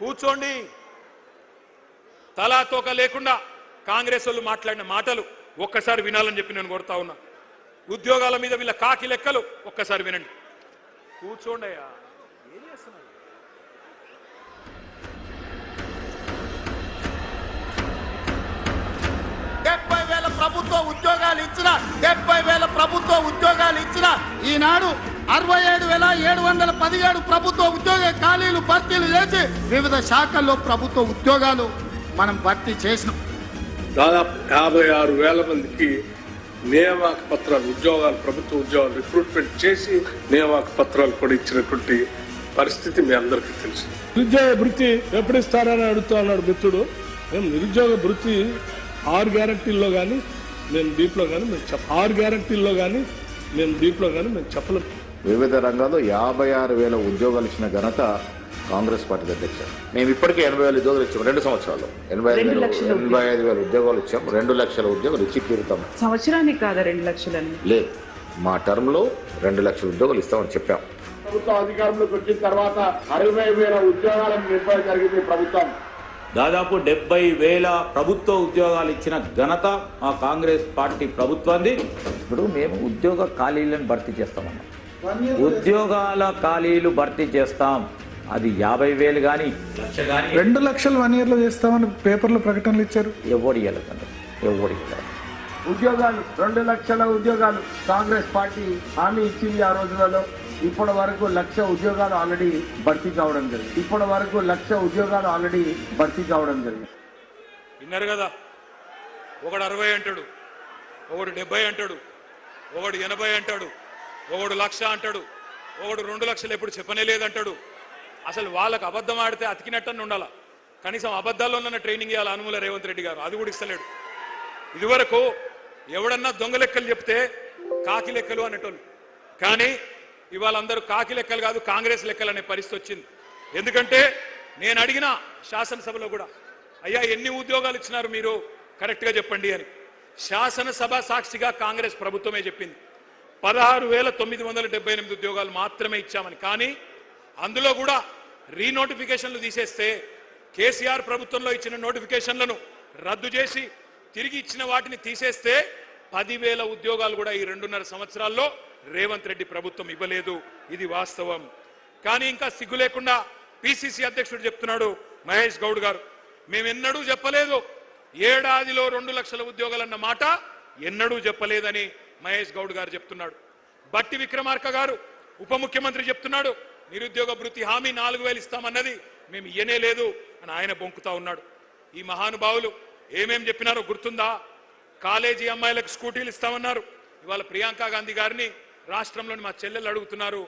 కూర్చోండి. తలా తోక లేకుండా కాంగ్రెస్ వాళ్ళు మాట్లాడిన మాటలు ఒక్కసారి వినాలని చెప్పి నేను కోరుతా ఉన్నా. ఉద్యోగాల మీద వీళ్ళ కాకి లెక్కలు ఒక్కసారి వినండి. కూర్చోండి అయ్యా, ఏం చేస్తున్నారు? ప్రభుత్వ ఉద్యోగాలు ఇచ్చిన 70,000 ప్రభుత్వ ఉద్యోగాలు ఇచ్చిన ఈనాడు 67,717 ప్రభుత్వ ఉద్యోగ ఖాళీలు భర్తీలు చేసి వివిధ శాఖల్లో ప్రభుత్వ ఉద్యోగాలు మనం భర్తీ చేసినాం. దాదాపు 56,000 మందికి నియామక పత్రాలు, ఉద్యోగాలు, ప్రభుత్వ ఉద్యోగాలు రిక్రూట్మెంట్ చేసి నియామక పత్రాలు కూడా ఇచ్చినటువంటి పరిస్థితి మీ అందరికీ తెలుసు. నిరుద్యోగ భృతి ఎప్పుడు ఇస్తారని అడుగుతా ఉన్నాడు మిత్రుడు. మేము నిరుద్యోగ భృతి 6 గ్యారంటీల్లో కానీ మేము దీంట్లో కానీ మేము 6 గ్యారంటీల్లో కానీ మేము దీంట్లో కానీ మేము చెప్పలేము. వివిధ రంగాల్లో 56,000 ఉద్యోగాలు ఇచ్చిన ఘనత కాంగ్రెస్ పార్టీ అధ్యక్ష. మేము ఇప్పటికే 80,000 ఉద్యోగాలు ఇచ్చాము 2 సంవత్సరాల్లో. 85,000 ఉద్యోగాలు ఇచ్చాము. 2 లక్షల ఉద్యోగాలు ఇచ్చి తీరుతాం. సంవత్సరానికి కాదా 2 లక్షలని? లేదు, మా టర్మ్ లో 2 లక్షల ఉద్యోగాలు ఇస్తామని చెప్పాం. ప్రభుత్వం అధికారంలోకి వచ్చిన తర్వాత 60,000 ఉద్యోగాలను నింపడం జరిగింది ప్రభుత్వం. దాదాపు 70,000 ప్రభుత్వ ఉద్యోగాలు ఇచ్చిన ఘనత మా కాంగ్రెస్ పార్టీ ప్రభుత్వాన్ని. ఇప్పుడు మేము ఉద్యోగ ఖాళీలను భర్తీ చేస్తామన్నాం. ఉద్యోగాల ఖాళీలు భర్తీ చేస్తాం. అది 50,000 కానీ 1,00,000 కానీ 2 లక్షలు 1 year లో చేస్తామని పేపర్లో ప్రకటనలు ఇచ్చారు. ఎవరు ఇవ్వలేదండి, ఎవరు ఇవ్వలేదు. ఉద్యోగాలు 2 లక్షల ఉద్యోగాలు కాంగ్రెస్ పార్టీ హామీ ఇచ్చింది ఆ రోజులలో. ఇప్పటి వరకు 1,00,000 ఉద్యోగాలు ఆల్రెడీ భర్తీ కావడం జరిగింది. ఇప్పటి వరకు 1,00,000 ఉద్యోగాలు ఆల్రెడీ భర్తీ కావడం జరిగింది. విన్నారు కదా, ఒకడు 60 అంటాడు, ఒకడు 70 అంటాడు, ఒకడు 80 అంటాడు, ఒకడు 1,00,000 అంటాడు, ఒకడు 2 లక్షలు ఎప్పుడు చెప్పనే లేదంటాడు. అసలు వాళ్ళకు అబద్ధం ఆడితే అతికినట్టని ఉండాలా. కనీసం అబద్ధాల్లోనన్న ట్రైనింగ్ ఇవ్వాలి అనుమూల రేవంత్ రెడ్డి గారు, అది కూడా ఇస్తలేడు. ఇదివరకు ఎవడన్నా దొంగ లెక్కలు చెప్తే కాకి లెక్కలు అనేటోళ్ళు, కానీ ఇవాళ అందరూ కాకి లెక్కలు కాదు కాంగ్రెస్ లెక్కలు అనే పరిస్థితి వచ్చింది. ఎందుకంటే నేను అడిగిన శాసనసభలో కూడా, అయ్యా ఎన్ని ఉద్యోగాలు ఇచ్చినారు మీరు కరెక్ట్గా చెప్పండి అని. శాసనసభ సాక్షిగా కాంగ్రెస్ ప్రభుత్వమే చెప్పింది 16,978 ఉద్యోగాలు మాత్రమే ఇచ్చామని. కానీ అందులో కూడా రీనోటిఫికేషన్లు తీసేస్తే, కేసీఆర్ ప్రభుత్వంలో ఇచ్చిన నోటిఫికేషన్లను రద్దు చేసి తిరిగి ఇచ్చిన వాటిని తీసేస్తే 10,000 ఉద్యోగాలు కూడా ఈ 2.5 సంవత్సరాల్లో రేవంత్ రెడ్డి ప్రభుత్వం ఇవ్వలేదు. ఇది వాస్తవం. కానీ ఇంకా సిగ్గు లేకుండా పిసిసి అధ్యక్షుడు చెప్తున్నాడు మహేష్ గౌడ్ గారు, మేమెన్నడూ చెప్పలేదు ఏడాదిలో 2 లక్షల ఉద్యోగాలన్న మాట ఎన్నడూ చెప్పలేదని మహేష్ గౌడ్ గారు చెప్తున్నాడు. బట్టి విక్రమార్క గారు ఉప ముఖ్యమంత్రి చెప్తున్నాడు నిరుద్యోగ భృతి హామీ 4,000 ఇస్తామన్నది మేము ఇయ్యనే లేదు అని ఆయన బొంకుతా ఉన్నాడు. ఈ మహానుభావులు ఏమేం చెప్పినారో గుర్తుందా? కాలేజీ అమ్మాయిలకు స్కూటీలు ఇస్తామన్నారు. ఇవాళ ప్రియాంక గాంధీ గారిని రాష్ట్రంలోని మా చెల్లెలు అడుగుతున్నారు,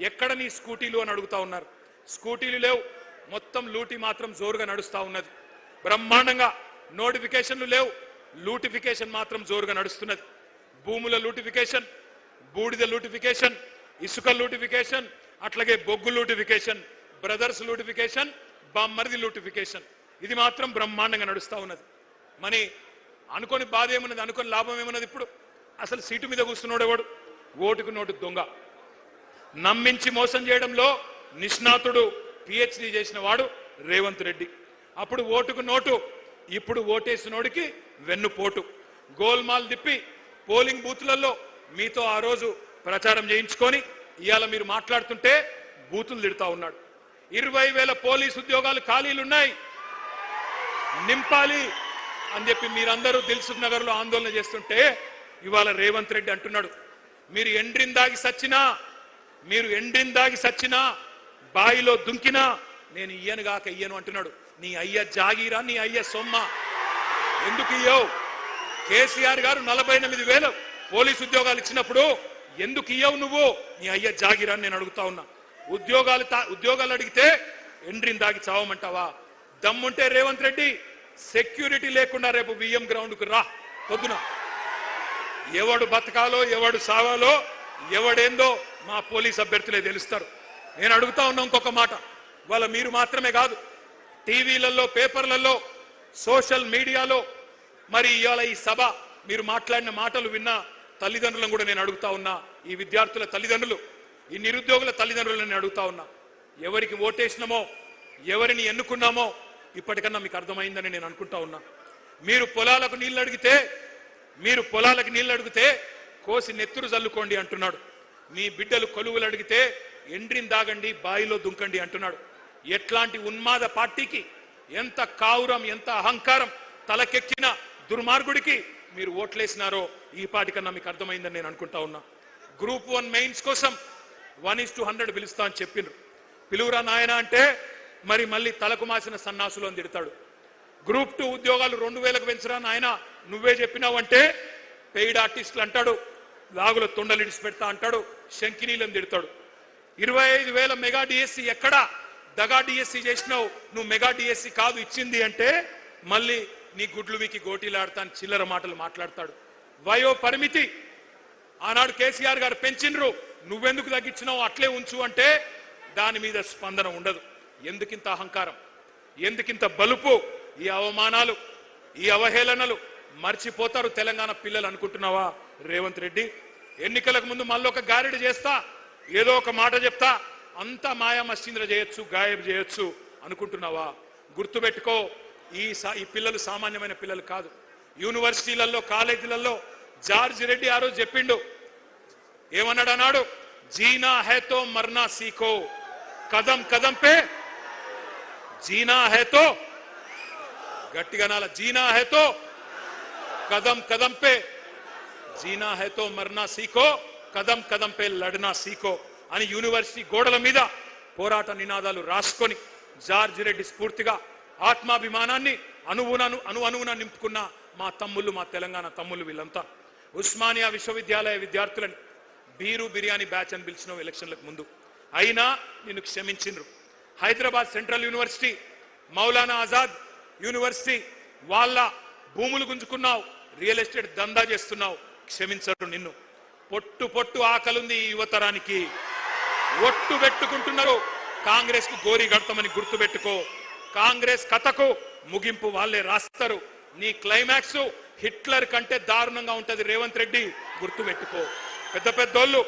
ఎక్కడ నీ స్కూటీలు అని అడుగుతా ఉన్నారు. స్కూటీలు లేవు, మొత్తం లూటీ మాత్రం జోరుగా నడుస్తూ ఉన్నది. బ్రహ్మాండంగా నోటిఫికేషన్లు లేవు, లూటిఫికేషన్ మాత్రం జోరుగా నడుస్తున్నది. భూముల లూటిఫికేషన్, బూడిద లూటిఫికేషన్, ఇసుక లూటిఫికేషన్, అట్లాగే బొగ్గు లూటిఫికేషన్, బ్రదర్స్ లూటిఫికేషన్, బామ్మర్ది లూటిఫికేషన్, ఇది మాత్రం బ్రహ్మాండంగా నడుస్తూ ఉన్నది. మరి అనుకోని బాధ ఏమున్నది, అనుకోని లాభం ఏమున్నది? ఇప్పుడు అసలు సీటు మీద కూర్చున్నాడు ఎవడు? ఓటుకు నోటు దొంగ. నమ్మించి మోసం చేయడంలో నిష్ణాతుడు, పిహెచ్డి చేసిన వాడు రేవంత్ రెడ్డి. అప్పుడు ఓటుకు నోటు, ఇప్పుడు ఓటేసినోడికి వెన్నుపోటు. గోల్మాల్ తిప్పి పోలింగ్ బూత్లలో మీతో ఆ రోజు ప్రచారం చేయించుకొని ఇవాళ మీరు మాట్లాడుతుంటే బూతులు తిడతా ఉన్నాడు. 20,000 పోలీసు ఉద్యోగాలు ఖాళీలున్నాయి, నింపాలి. అని చెప్పి మీరందరూ దిల్సుఖ్ నగర్ లో ఆందోళన చేస్తుంటే ఇవాళ రేవంత్ రెడ్డి అంటున్నాడు మీరు ఎండ్రిందాగి సచ్చినా బాయిలో దుంకినా నేను ఇయ్యను గాక ఇయ్యను అంటున్నాడు. నీ అయ్య జాగీరా, నీ అయ్య సొమ్మ, ఎందుకు ఇయ్యవు? కేసీఆర్ గారు 48,000 పోలీసు ఉద్యోగాలు ఇచ్చినప్పుడు ఎందుకు ఇయ్యవు నువ్వు? నీ అయ్య జాగీరా నేను అడుగుతా ఉన్నా. ఉద్యోగాలు అడిగితే ఎండ్రిందాగి చావమంటావా? దమ్ముంటే రేవంత్ రెడ్డి సెక్యూరిటీ లేకుండా రేపు విఎం గ్రౌండ్కు రా పొద్దున. ఎవడు బతకాలో ఎవడు సావాలో ఎవడేందో మా పోలీస్ అభ్యర్థులే తెలుస్తారు. నేను అడుగుతా ఉన్నా ఇంకొక మాట, వాళ్ళ మీరు మాత్రమే కాదు, టీవీలలో, పేపర్లలో, సోషల్ మీడియాలో, మరి ఇవాళ ఈ సభ మీరు మాట్లాడిన మాటలు విన్న తల్లిదండ్రులను కూడా నేను అడుగుతా ఉన్నా. ఈ విద్యార్థుల తల్లిదండ్రులు, ఈ నిరుద్యోగుల తల్లిదండ్రులను నేను అడుగుతా ఉన్నా. ఎవరికి ఓటేసినామో, ఎవరిని ఎన్నుకున్నామో ఇప్పటికన్నా మీకు అర్థమైందని నేను అనుకుంటా ఉన్నా. మీరు పొలాలకు నీళ్లు అడిగితే కోసి నెత్తురు చల్లుకోండి అంటున్నాడు. మీ బిడ్డలు కొలువులు అడిగితే ఎండ్రిని దాగండి, బాయిలో దుంకండి అంటున్నాడు. ఎట్లాంటి ఉన్మాద పార్టీకి, ఎంత కావురం, ఎంత అహంకారం తలకెక్కిన దుర్మార్గుడికి మీరు ఓట్లేసినారో ఈ పాటికన్నా మీకు అర్థమైందని నేను అనుకుంటా ఉన్నా. గ్రూప్ 1 మెయిన్స్ కోసం 1:100 పిలుస్తా అని చెప్పిండ్రు. పిలువురా నాయన అంటే మరి మళ్ళీ తలకు మాసిన సన్నాసులు అని తిడతాడు. గ్రూప్ 2 ఉద్యోగాలు 2,000కు పెంచరా నాయన నువ్వే చెప్పినావంటే పెయిడ్ ఆర్టిస్టులు అంటాడు, లాగుల తొండలు ఇడిచి పెడతా అంటాడు, శంకినీలను తిడతాడు. 25,000 మెగా డిఎస్సి ఎక్కడా దగా డిఎస్సి చేసినావు, నువ్వు మెగా డిఎస్సి కాదు ఇచ్చింది అంటే మళ్ళీ నీ గుడ్లు వీకి గోటీలాడతాను చిల్లర మాటలు మాట్లాడతాడు. వయో పరిమితి ఆనాడు కేసీఆర్ గారు పెంచినరు, నువ్వెందుకు తగ్గించినావు అట్లే ఉంచు అంటే దాని మీద స్పందన ఉండదు. ఎందుకింత అహంకారం, ఎందుకింత బలుపు? ఈ అవమానాలు, ఈ అవహేళనలు మర్చిపోతారు తెలంగాణ పిల్లలు అనుకుంటున్నావా రేవంత్ రెడ్డి? ఎన్నికలకు ముందు మళ్ళీ ఒక గారెడి చేస్తా, ఏదో ఒక మాట చెప్తా, అంతా మాయా మస్తీంద్ర చేయొచ్చు, గాయబ్ చేయొచ్చు అనుకుంటున్నావా? గుర్తుపెట్టుకో, ఈ పిల్లలు సామాన్యమైన పిల్లలు కాదు. యూనివర్సిటీలలో, కాలేజీలలో జార్జ్ రెడ్డి ఆ రోజు చెప్పిండు, ఏమన్నాడు అన్నాడు, జీనా హైతో మర్నా సీఖో, కదం కదం పే జీనా హైతో, గట్టిగా నాల, జీనా హైతో కదం కదం పే, జీనా హైతో మర్నా సీఖో, కదం కదం పే లడనా సీఖో అని యూనివర్సిటీ గోడల మీద పోరాట నినాదాలు రాసుకొని జార్జ్ రెడ్డి స్ఫూర్తిగా ఆత్మాభిమానాన్ని అణువున నింపుకున్న మా తమ్ముళ్ళు, మా తెలంగాణ తమ్ముళ్ళు వీళ్ళంతా. ఉస్మానియా విశ్వవిద్యాలయ విద్యార్థులని బీరు బిర్యానీ బ్యాచ్ అని పిలిచిన ఎలక్షన్లకు ముందు, అయినా నిన్ను క్షమించిండ్రు. Hyderabad central university, Maulana Azad university వాళ్ళ భూములు గుంజుకున్నావు, రియల్ ఎస్టేట్ దందా చేస్తున్నావు, క్షమించరు నిన్ను. పొట్టు పొట్టు ఆకలుంది ఈ యువతరానికి, ఒట్టు పెట్టుకుంటున్నారు కాంగ్రెస్ కు గోరి గడతామని గుర్తుపెట్టుకో. కాంగ్రెస్ కథకు ముగింపు వాళ్ళే రాస్తారు. నీ క్లైమాక్స్ హిట్లర్ కంటే దారుణంగా ఉంటది రేవంత్ రెడ్డి, గుర్తుపెట్టుకో. పెద్ద పెద్దోళ్ళు,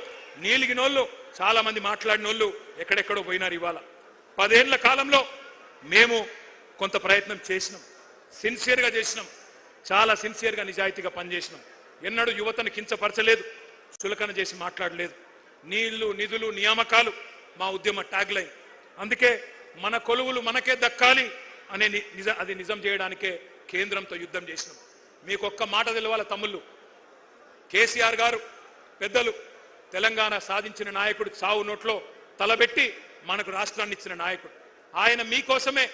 నీలిగినోళ్ళు, చాలా మంది మాట్లాడినోళ్ళు ఎక్కడెక్కడో పోయినారు. ఇవాళ 10 ఏళ్ల కాలంలో మేము కొంత ప్రయత్నం చేసినాం, సిన్సియర్గా చేసినాం, చాలా సిన్సియర్గా నిజాయితీగా పనిచేసినాం. ఎన్నడూ యువతను కించపరచలేదు, చులకన చేసి మాట్లాడలేదు. నీళ్లు, నిధులు, నియామకాలు మా ఉద్యమ ట్యాగ్ లైన్. అందుకే మన కొలువులు మనకే దక్కాలి అనే అది నిజం చేయడానికే కేంద్రంతో యుద్ధం చేసినాం. మీకు ఒక్క మాట తెలవాలి తమ్ముళ్ళు, కేసీఆర్ గారు పెద్దలు తెలంగాణ సాధించిన నాయకుడు, చావు నోట్లో తలబెట్టి మనకు రాష్ట్రాన్ని ఇచ్చిన నాయకుడు. ఆయన మీకోసమే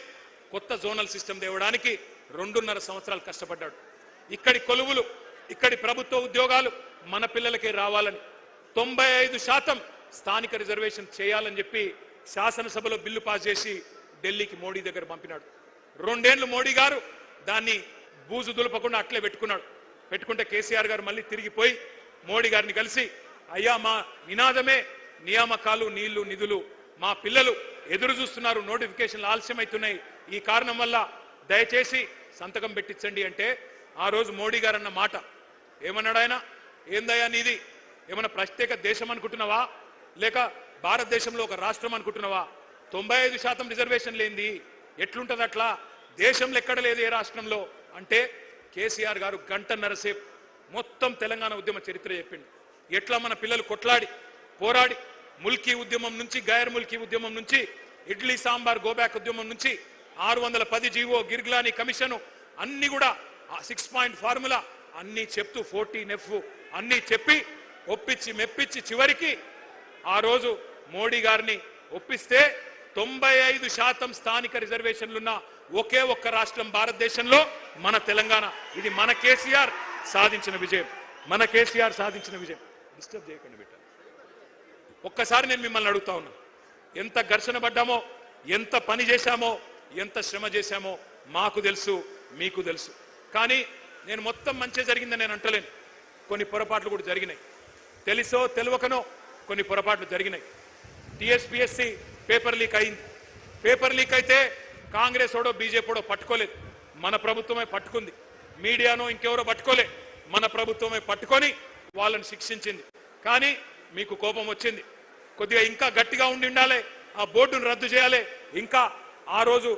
కొత్త జోనల్ సిస్టమ్ తేవడానికి 2.5 సంవత్సరాలు కష్టపడ్డాడు. ఇక్కడి కొలువులు, ఇక్కడి ప్రభుత్వ ఉద్యోగాలు మన పిల్లలకే రావాలని 95% స్థానిక రిజర్వేషన్ చేయాలని చెప్పి శాసనసభలో బిల్లు పాస్ చేసి ఢిల్లీకి మోడీ దగ్గర పంపినాడు. 2 ఏళ్లు మోడీ గారు దాన్ని బూజు దులపకుండా అట్లే పెట్టుకుంటే కేసీఆర్ గారు మళ్ళీ తిరిగిపోయి మోడీ గారిని కలిసి, అయ్యా మా నినాదమే నియామకాలు, నీళ్లు, నిధులు, మా పిల్లలు ఎదురు చూస్తున్నారు, నోటిఫికేషన్లు ఆలస్యమవుతున్నాయి, ఈ కారణం వల్ల దయచేసి సంతకం పెట్టించండి అంటే ఆ రోజు మోడీ గారు అన్న మాట ఏమన్నాడు ఆయన? ఏందయ్యా నీది ఏమన్నా ప్రత్యేక దేశం అనుకుంటున్నావా, లేక భారతదేశంలో ఒక రాష్ట్రం అనుకుంటున్నావా? 95% రిజర్వేషన్ లేనిది ఎట్లుంటది అట్లా? దేశంలో ఎక్కడ లేదు ఏ రాష్ట్రంలో అంటే కేసీఆర్ గారు 1.5 గంట సేపు మొత్తం తెలంగాణ ఉద్యమ చరిత్ర చెప్పిండు. ఎట్లా మన పిల్లలు కొట్లాడి పోరాడి ముల్కీ ఉద్యమం నుంచి, గైర్ ముల్కీ ఉద్యమం నుంచి, ఇడ్లీ సాంబార్ గోబ్యాక్ ఉద్యమం నుంచి 610 జీవో, గిర్గ్లానీ కమిషను అన్ని కూడా 6 పాయింట్ ఫార్ములా అన్ని చెప్తూ 14F అన్ని చెప్పి ఒప్పించి మెప్పించి చివరికి ఆ రోజు మోడీ గారిని ఒప్పిస్తే 95% స్థానిక రిజర్వేషన్లున్న ఒకే ఒక్క రాష్ట్రం భారతదేశంలో మన తెలంగాణ. ఇది మన కేసీఆర్ సాధించిన విజయం, మన కేసీఆర్ సాధించిన విజయం. డిస్టర్బ్ చేయకండి బిడ్డ. ఒక్కసారి నేను మిమ్మల్ని అడుగుతా ఉన్నా, ఎంత ఘర్షణ పడ్డామో, ఎంత పని చేశామో, ఎంత శ్రమ చేశామో మాకు తెలుసు, మీకు తెలుసు. కానీ నేను మొత్తం మంచి జరిగిందని నేను అంటలేను. కొన్ని పొరపాట్లు కూడా జరిగినాయి, తెలుసో తెలియకనో కొన్ని పొరపాట్లు జరిగినాయి. టీఎస్పీఎస్సీ పేపర్ లీక్ అయింది. పేపర్ లీక్ అయితే కాంగ్రెస్ ఓడో బీజేపీడో పట్టుకోలేదు, మన ప్రభుత్వమే పట్టుకుంది. మీడియానో ఇంకెవరో పట్టుకోలే, మన ప్రభుత్వమే పట్టుకొని వాళ్ళని శిక్షించింది. కానీ మీకు కోపం వచ్చింది. కొద్దిగా ఇంకా గట్టిగా ఉండాలి, ఆ బోర్డును రద్దు చేయాలి, ఇంకా ఆ రోజు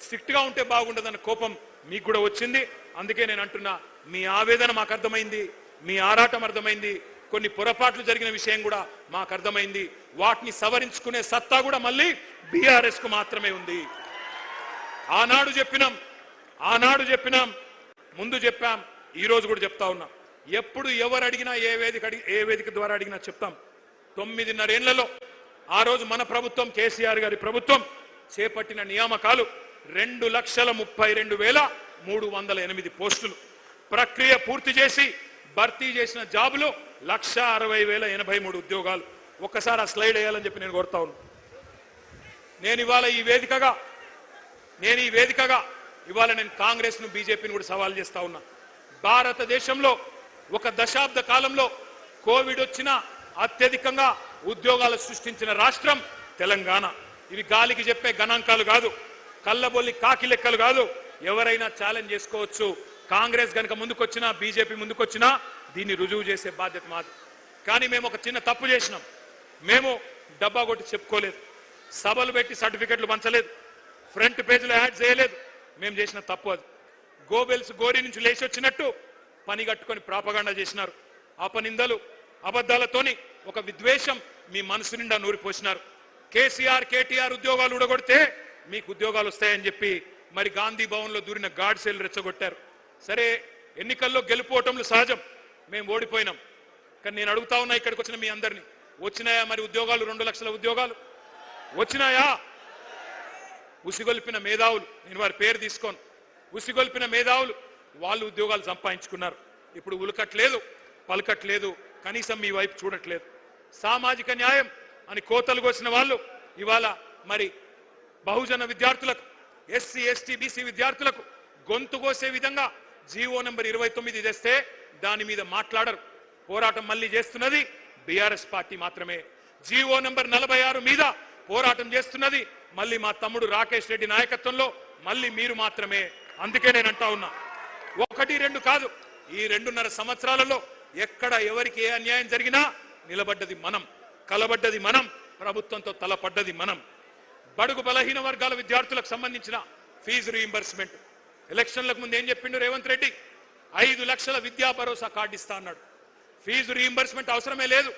స్ట్రిక్ట్ గా ఉంటే బాగుండదన్న కోపం మీకు కూడా వచ్చింది. అందుకే నేను అంటున్నా, మీ ఆవేదన మాకు అర్థమైంది, మీ ఆరాటం అర్థమైంది, కొన్ని పొరపాట్లు జరిగిన విషయం కూడా మాకు అర్థమైంది. వాటిని సవరించుకునే సత్తా కూడా మళ్ళీ బీఆర్ఎస్ కు మాత్రమే ఉంది. ఆనాడు చెప్పినాం, ముందు చెప్పాం, ఈ రోజు కూడా చెప్తా ఉన్నాం. ఎప్పుడు ఎవరు అడిగినా ఏ వేదిక ద్వారా అడిగినా చెప్తాం. 9.5 ఏళ్లలో ఆ రోజు మన ప్రభుత్వం, కేసీఆర్ గారి ప్రభుత్వం చేపట్టిన నియామకాలు 2,32,308 పోస్టులు. ప్రక్రియ పూర్తి చేసి భర్తీ చేసిన జాబులు 1,60,083 ఉద్యోగాలు. ఒక్కసారి ఆ స్లైడ్ వేయాలని చెప్పి నేను కోరుతా ఉన్నాను. నేను ఇవాళ ఈ వేదికగా ఇవాళ నేను కాంగ్రెస్ ను బీజేపీని కూడా సవాల్ చేస్తా ఉన్నా. భారతదేశంలో ఒక దశాబ్ద కాలంలో కోవిడ్ వచ్చిన అత్యధికంగా ఉద్యోగాలు సృష్టించిన రాష్ట్రం తెలంగాణ. ఇవి గాలికి చెప్పే గణాంకాలు కాదు, కళ్ళబొల్లి కాకి లెక్కలు కాదు. ఎవరైనా ఛాలెంజ్ చేసుకోవచ్చు. కాంగ్రెస్ గనక ముందుకొచ్చినా, బీజేపీ ముందుకొచ్చినా దీన్ని రుజువు చేసే బాధ్యత మాది. కానీ మేము ఒక చిన్న తప్పు చేసినాం. మేము డబ్బా కొట్టి చెప్పుకోలేదు, సభలు పెట్టి సర్టిఫికెట్లు పంచలేదు, ఫ్రంట్ పేజీలో యాడ్ చేయలేదు. మేము చేసిన తప్పు అది. గోబెల్స్ గోరి నుంచి లేచి వచ్చినట్టు పని కట్టుకొని ప్రాపగాండా చేసినారు. అపనిందలు, అబద్ధాలతోని ఒక విద్వేషం మీ మనసు నిండా నూరిపోసినారు. కేసీఆర్, కేటీఆర్ ఉద్యోగాలు ఊడగొడితే మీకు ఉద్యోగాలు వస్తాయని చెప్పి మరి గాంధీ భవన్ లో దూరిన గాడ్ సేల్ రెచ్చగొట్టారు. సరే, ఎన్నికల్లో గెలుపోవటంలో సహజం, మేము ఓడిపోయినాం. కానీ నేను అడుగుతా ఉన్నా, ఇక్కడికి వచ్చిన మీ అందరినీ, వచ్చినాయా మరి ఉద్యోగాలు? 2 లక్షల ఉద్యోగాలు వచ్చినాయా? ఉసిగొల్పిన మేధావులు, నేను వారి పేరు తీసుకోను, ఉసిగొల్పిన మేధావులు వాళ్ళు ఉద్యోగాలు సంపాదించుకున్నారు. ఇప్పుడు ఉలకట్లేదు, పలకట్లేదు, కనీసం మీ వైపు చూడట్లేదు. సామాజిక న్యాయం అని కోతలు కోసిన వాళ్ళు ఇవాళ మరి బహుజన విద్యార్థులకు, ఎస్సీ ఎస్టీ బీసీ విద్యార్థులకు గొంతు కోసే విధంగా జీవో నెంబర్ 29 తెస్తే దాని మీద మాట్లాడరు. పోరాటం మళ్ళీ చేస్తున్నది బీఆర్ఎస్ పార్టీ మాత్రమే. జీవో నెంబర్ 46 మీద పోరాటం చేస్తున్నది మళ్ళీ మా తమ్ముడు రాకేష్ రెడ్డి నాయకత్వంలో మళ్ళీ మీరు మాత్రమే. అందుకే నేను అంటా ఉన్నా, 1, 2 కాదు, ఈ 2.5 సంవత్సరాలలో ఎక్కడ ఎవరికి ఏ అన్యాయం జరిగినా నిలబడ్డది మనం, కలబడ్డది మనం, ప్రభుత్వంతో తలపడ్డది మనం. బడుగు బలహీన వర్గాల విద్యార్థులకు సంబంధించిన ఫీజు రీయింబర్స్మెంట్, ఎలక్షన్లకు ముందు ఏం చెప్పిండు రేవంత్ రెడ్డి? 5 లక్షల విద్యా భరోసా కార్డు ఇస్తా అన్నాడు. ఫీజు రీయింబర్స్మెంట్ అవసరమే లేదు,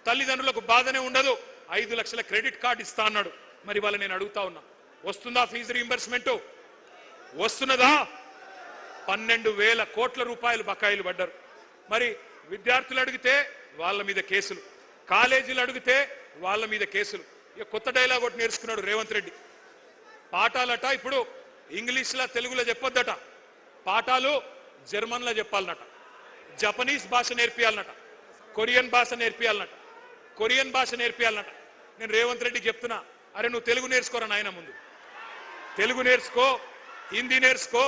తల్లిదండ్రులకు బాధనే ఉండదు, 5 లక్షల క్రెడిట్ కార్డు ఇస్తా అన్నాడు. మరి వాళ్ళ నేను అడుగుతా ఉన్నా, వస్తుందా ఫీజు రీయింబర్స్మెంట్? వస్తున్నదా? 12,000 కోట్ల రూపాయలు బకాయిలు పడ్డారు. మరి విద్యార్థులు అడిగితే వాళ్ళ మీద కేసులు, కాలేజీలు అడిగితే వాళ్ళ మీద కేసులు. ఇక కొత్త డైలాగ్ ఒకటి నేర్చుకున్నాడు రేవంత్ రెడ్డి. పాఠాలట ఇప్పుడు ఇంగ్లీష్లో తెలుగులో చెప్పొద్దట, పాఠాలు జర్మన్లో చెప్పాలన్నట, జపనీస్ భాష నేర్పియాలన్నట, కొరియన్ భాష నేర్పియాలన్నట. నేను రేవంత్ రెడ్డికి చెప్తున్నా, అరే నువ్వు తెలుగు నేర్చుకోరా నాయన, ముందు తెలుగు నేర్చుకో, హిందీ నేర్చుకో,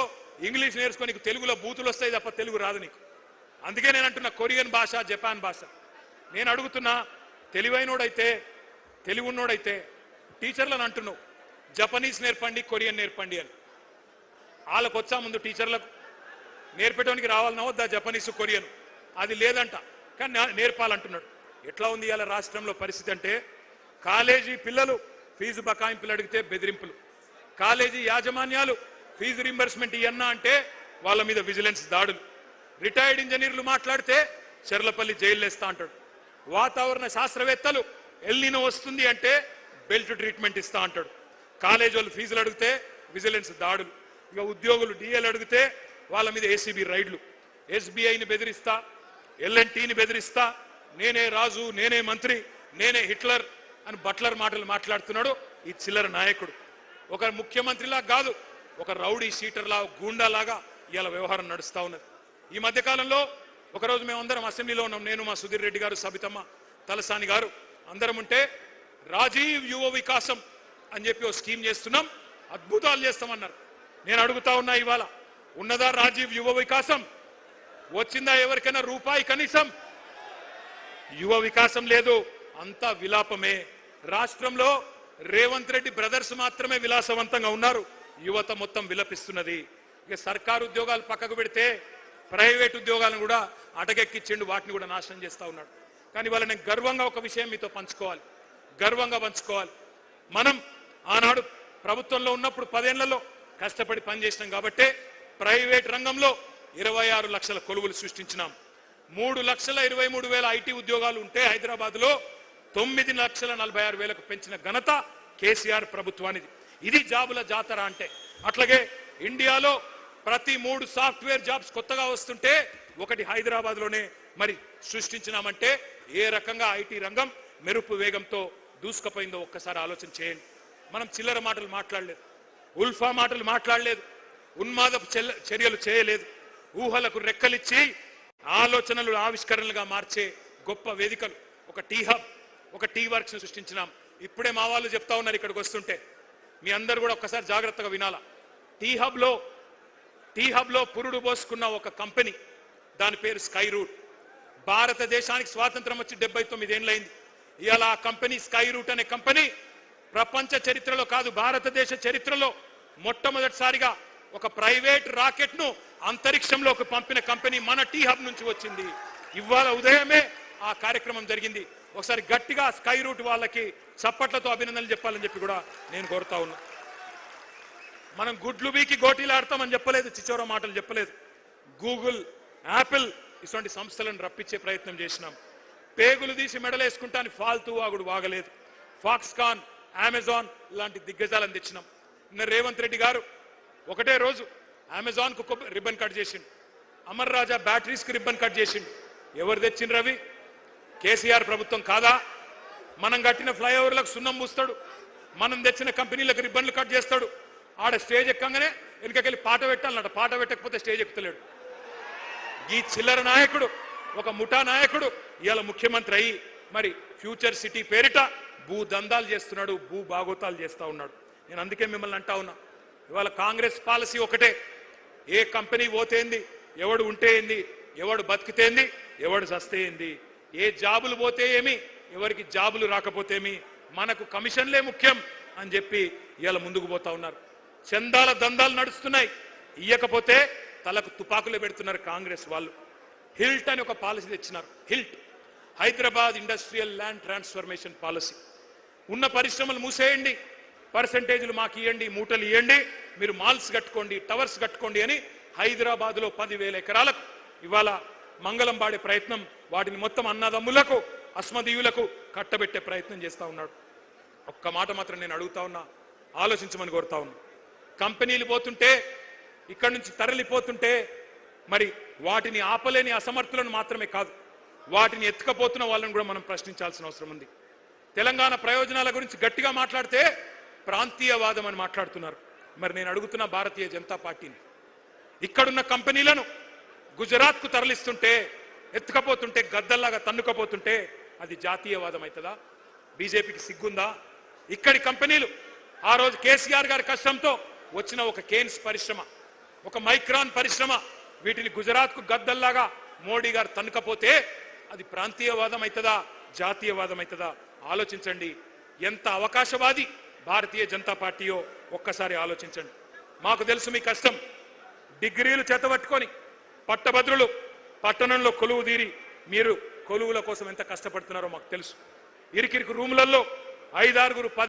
ఇంగ్లీష్ నేర్చుకో, నీకు తెలుగులో బూతులు వస్తాయి తప్ప తెలుగు రాదు నీకు. అందుకే నేను అంటున్నా కొరియన్ భాష, జపాన్ భాష. నేను అడుగుతున్నా, తెలివైనోడైతే, తెలివి ఉన్నోడైతే టీచర్లను అంటున్నావు జపనీస్ నేర్పండి, కొరియన్ నేర్పండి అని. వాళ్ళకు వచ్చా ముందు టీచర్లకు నేర్పేటానికి రావాలన్నా వద్దా జపనీసు, కొరియన్? అది లేదంట, కానీ నేర్పాలంటున్నాడు. ఎట్లా ఉంది ఇవాళ రాష్ట్రంలో పరిస్థితి అంటే, కాలేజీ పిల్లలు ఫీజు బకాయింపులు అడిగితే బెదిరింపులు, కాలేజీ యాజమాన్యాలు ఫీజు రీంబర్స్మెంట్ ఇయ్యన్నా అంటే వాళ్ళ మీద విజిలెన్స్ దాడులు, రిటైర్డ్ ఇంజనీర్లు మాట్లాడితే చెర్లపల్లి జైలు వేస్తా అంటాడు, వాతావరణ శాస్త్రవేత్తలు ఎల్నినో వస్తుంది అంటే బెల్ట్ ట్రీట్మెంట్ ఇస్తా అంటాడు, కాలేజీ వాళ్ళు ఫీజులు అడిగితే విజిలెన్స్ దాడులు, ఇక ఉద్యోగులు డిఏలు అడిగితే వాళ్ళ మీద ఏసీబీ రైడ్లు. ఎస్బీఐని బెదిరిస్తా, ఎల్ఎన్టీని బెదిరిస్తా, నేనే రాజు, నేనే మంత్రి, నేనే హిట్లర్ అని బట్లర్ మాటలు మాట్లాడుతున్నాడు ఈ చిల్లర నాయకుడు. ఒక ముఖ్యమంత్రిలా కాదు, ఒక రౌడీ షీటర్లా, గూండాలాగా ఇవాళ వ్యవహారం నడుస్తా ఉన్నది. ఈ మధ్యకాలంలో ఒకరోజు మేమందరం అసెంబ్లీలో ఉన్నాం, నేను, మా సుధీర్ రెడ్డి గారు, సబితమ్మ, తలసాని గారు అందరం ఉంటే రాజీవ్ యువ వికాసం అని చెప్పి ఓ స్కీమ్ చేస్తున్నాం, అద్భుతాలు చేస్తామన్నారు. నేను అడుగుతా ఉన్నా, ఇవాళ ఉన్నదా రాజీవ్ యువ వికాసం? వచ్చిందా ఎవరికైనా రూపాయి కనీసం? యువ వికాసం లేదు, అంతా విలాపమే. రాష్ట్రంలో రేవంత్ రెడ్డి బ్రదర్స్ మాత్రమే విలాసవంతంగా ఉన్నారు, యువత మొత్తం విలపిస్తున్నది. ఇక సర్కారు ఉద్యోగాలు పక్కకు పెడితే ప్రైవేట్ ఉద్యోగాలను కూడా అటకెక్కిచ్చిండు, వాటిని కూడా నాశనం చేస్తా ఉన్నాడు. కానీ వాళ్ళ నేను గర్వంగా ఒక విషయం మీతో పంచుకోవాలి, గర్వంగా పంచుకోవాలి. మనం ఆనాడు ప్రభుత్వంలో ఉన్నప్పుడు 10 ఏళ్లలో కష్టపడి పనిచేసినాం కాబట్టే ప్రైవేట్ రంగంలో 26 లక్షల కొలువులు సృష్టించినాం. 3,23,000 ఐటీ ఉద్యోగాలు ఉంటే హైదరాబాద్ లో 9,46,000 పెంచిన ఘనత కేసీఆర్ ప్రభుత్వానిది. ఇది జాబుల జాతర అంటే. అట్లాగే ఇండియాలో ప్రతి 3 సాఫ్ట్వేర్ జాబ్స్ కొత్తగా వస్తుంటే ఒకటి హైదరాబాద్ లోనే మరి సృష్టించినామంటే ఏ రకంగా ఐటీ రంగం మెరుపు వేగంతో దూసుకుపోయిందో ఒక్కసారి ఆలోచన చేయండి. మనం చిల్లర మాటలు మాట్లాడలేదు, ఉల్ఫా మాటలు మాట్లాడలేదు, ఉన్మాదపు చర్యలు చేయలేదు. ఊహలకు రెక్కలిచ్చి ఆలోచనలు ఆవిష్కరణలుగా మార్చే గొప్ప వేదికలు, ఒక టీ హబ్, ఒక టీ వర్క్స్ సృష్టించినాం. ఇప్పుడే మా వాళ్ళు చెప్తా ఉన్నారు ఇక్కడికి వస్తుంటే, మీ అందరు కూడా ఒక్కసారి జాగ్రత్తగా వినాలా. టీ హబ్ లో పురుడు పోసుకున్న ఒక కంపెనీ, దాని పేరు స్కై రూట్. భారతదేశానికి స్వాతంత్రం వచ్చి 79 ఏళ్ళైంది. ఇవాళ ఆ కంపెనీ స్కై రూట్ అనే కంపెనీ ప్రపంచ చరిత్రలో కాదు, భారతదేశ చరిత్రలో మొట్టమొదటిసారిగా ఒక ప్రైవేట్ రాకెట్ ను అంతరిక్షంలోకి పంపిన కంపెనీ మన టీ హబ్ నుంచి వచ్చింది. ఇవాళ ఉదయమే ఆ కార్యక్రమం జరిగింది. ఒకసారి గట్టిగా స్కై రూట్ వాళ్ళకి చప్పట్లతో అభినందనలు చెప్పాలని చెప్పి కూడా నేను కోరుతా ఉన్నా. మనం గుడ్లు బీకి గోటీలు ఆడతామని చెప్పలేదు, చిచోర మాటలు చెప్పలేదు. గూగుల్, యాపిల్ ఇటువంటి సంస్థలను రప్పించే ప్రయత్నం చేసినాం. పేగులు తీసి మెడలేసుకుంటాను ఫాల్తూ వాగుడు వాగలేదు. ఫాక్స్కాన్, అమెజాన్ లాంటి దిగ్గజాలను తెచ్చినాం. నిన్న రేవంత్ రెడ్డి గారు ఒకటే రోజు అమెజాన్ కు రిబ్బన్ కట్ చేసిండు, అమర్ రాజా బ్యాటరీస్ కి రిబ్బన్ కట్ చేసిండు. ఎవరు తెచ్చిండ్రు రవి? కేసీఆర్ ప్రభుత్వం కాదా? మనం కట్టిన ఫ్లైఓవర్లకు సున్నం పూస్తాడు, మనం తెచ్చిన కంపెనీలకు రిబ్బన్లు కట్ చేస్తాడు. ఆడ స్టేజ్ ఎక్కంగానే వెనుకకెళ్ళి పాట పెట్టాలన్నట, పాట పెట్టకపోతే స్టేజ్ ఎక్కుతలేడు. ఈ చిల్లర నాయకుడు, ఒక ముఠా నాయకుడు ఇవాళ ముఖ్యమంత్రి అయ్యి మరి ఫ్యూచర్ సిటీ పేరిట భూ దందాలు చేస్తున్నాడు, భూ బాగోతాలు చేస్తా ఉన్నాడు. నేను అందుకే మిమ్మల్ని అంటా ఉన్నా, ఇవాళ కాంగ్రెస్ పాలసీ ఒకటే, ఏ కంపెనీ పోతేంది, ఎవడు ఉంటే ఏంది, ఎవడు బతికితేంది, ఎవడు చస్తేంది, ఏ జాబులు పోతే ఏమి, ఎవరికి జాబులు రాకపోతేమి, మనకు కమిషన్లే ముఖ్యం అని చెప్పి ఇవాళ ముందుకు పోతా ఉన్నారు. చందాల దందాలు నడుస్తున్నాయి, ఇయ్యకపోతే తలకు తుపాకులు పెడుతున్నారు కాంగ్రెస్ వాళ్ళు. హిల్ట్ అని ఒక పాలసీ తెచ్చినారు, HILT, Hyderabad industrial land transformation policy. ఉన్న పరిశ్రమలు మూసేయండి, పర్సెంటేజ్లు మాకు ఇవ్వండి, మూటలు ఇవ్వండి, మీరు మాల్స్ కట్టుకోండి, టవర్స్ కట్టుకోండి అని హైదరాబాద్ లో 10,000 ఎకరాలకు ఇవాళ మంగళం పాడే ప్రయత్నం, వాటిని మొత్తం అన్నదమ్ములకు, అస్మదీయులకు కట్టబెట్టే ప్రయత్నం చేస్తా ఉన్నాడు. ఒక్క మాట మాత్రం నేను అడుగుతా ఉన్నా, ఆలోచించమని కోరుతా ఉన్నా. కంపెనీలు పోతుంటే, ఇక్కడి నుంచి తరలిపోతుంటే మరి వాటిని ఆపలేని అసమర్థులను మాత్రమే కాదు, వాటిని ఎత్తుకపోతున్న వాళ్ళని కూడా మనం ప్రశ్నించాల్సిన అవసరం ఉంది. తెలంగాణ ప్రయోజనాల గురించి గట్టిగా మాట్లాడితే ప్రాంతీయవాదం అని మాట్లాడుతున్నారు. మరి నేను అడుగుతున్న భారతీయ జనతా పార్టీని, ఇక్కడున్న కంపెనీలను గుజరాత్ కు తరలిస్తుంటే, ఎత్తుకపోతుంటే, గద్దల్లాగా తన్నుకపోతుంటే అది జాతీయవాదం అవుతుందా? బీజేపీకి సిగ్గుందా? ఇక్కడి కంపెనీలు ఆ రోజు కేసీఆర్ గారి కష్టంతో వచ్చిన ఒక కేన్స్ పరిశ్రమ, ఒక మైక్రాన్ పరిశ్రమ, వీటిని గుజరాత్ కు గద్దల్లాగా మోడీ గారు తన్నుకపోతే అది ప్రాంతీయవాదం అవుతుందా, జాతీయవాదం అవుతుందా? ఆలోచించండి. ఎంత అవకాశవాది భారతీయ జనతా పార్టీయో ఒక్కసారి ఆలోచించండి. మాకు తెలుసు మీ కష్టం. డిగ్రీలు చేతబట్టుకొని పట్టభద్రులు పట్టణంలో కొలువు తీరి మీరు కొలువుల కోసం ఎంత కష్టపడుతున్నారో మాకు తెలుసు. ఇరికిరికి రూములలో 5-6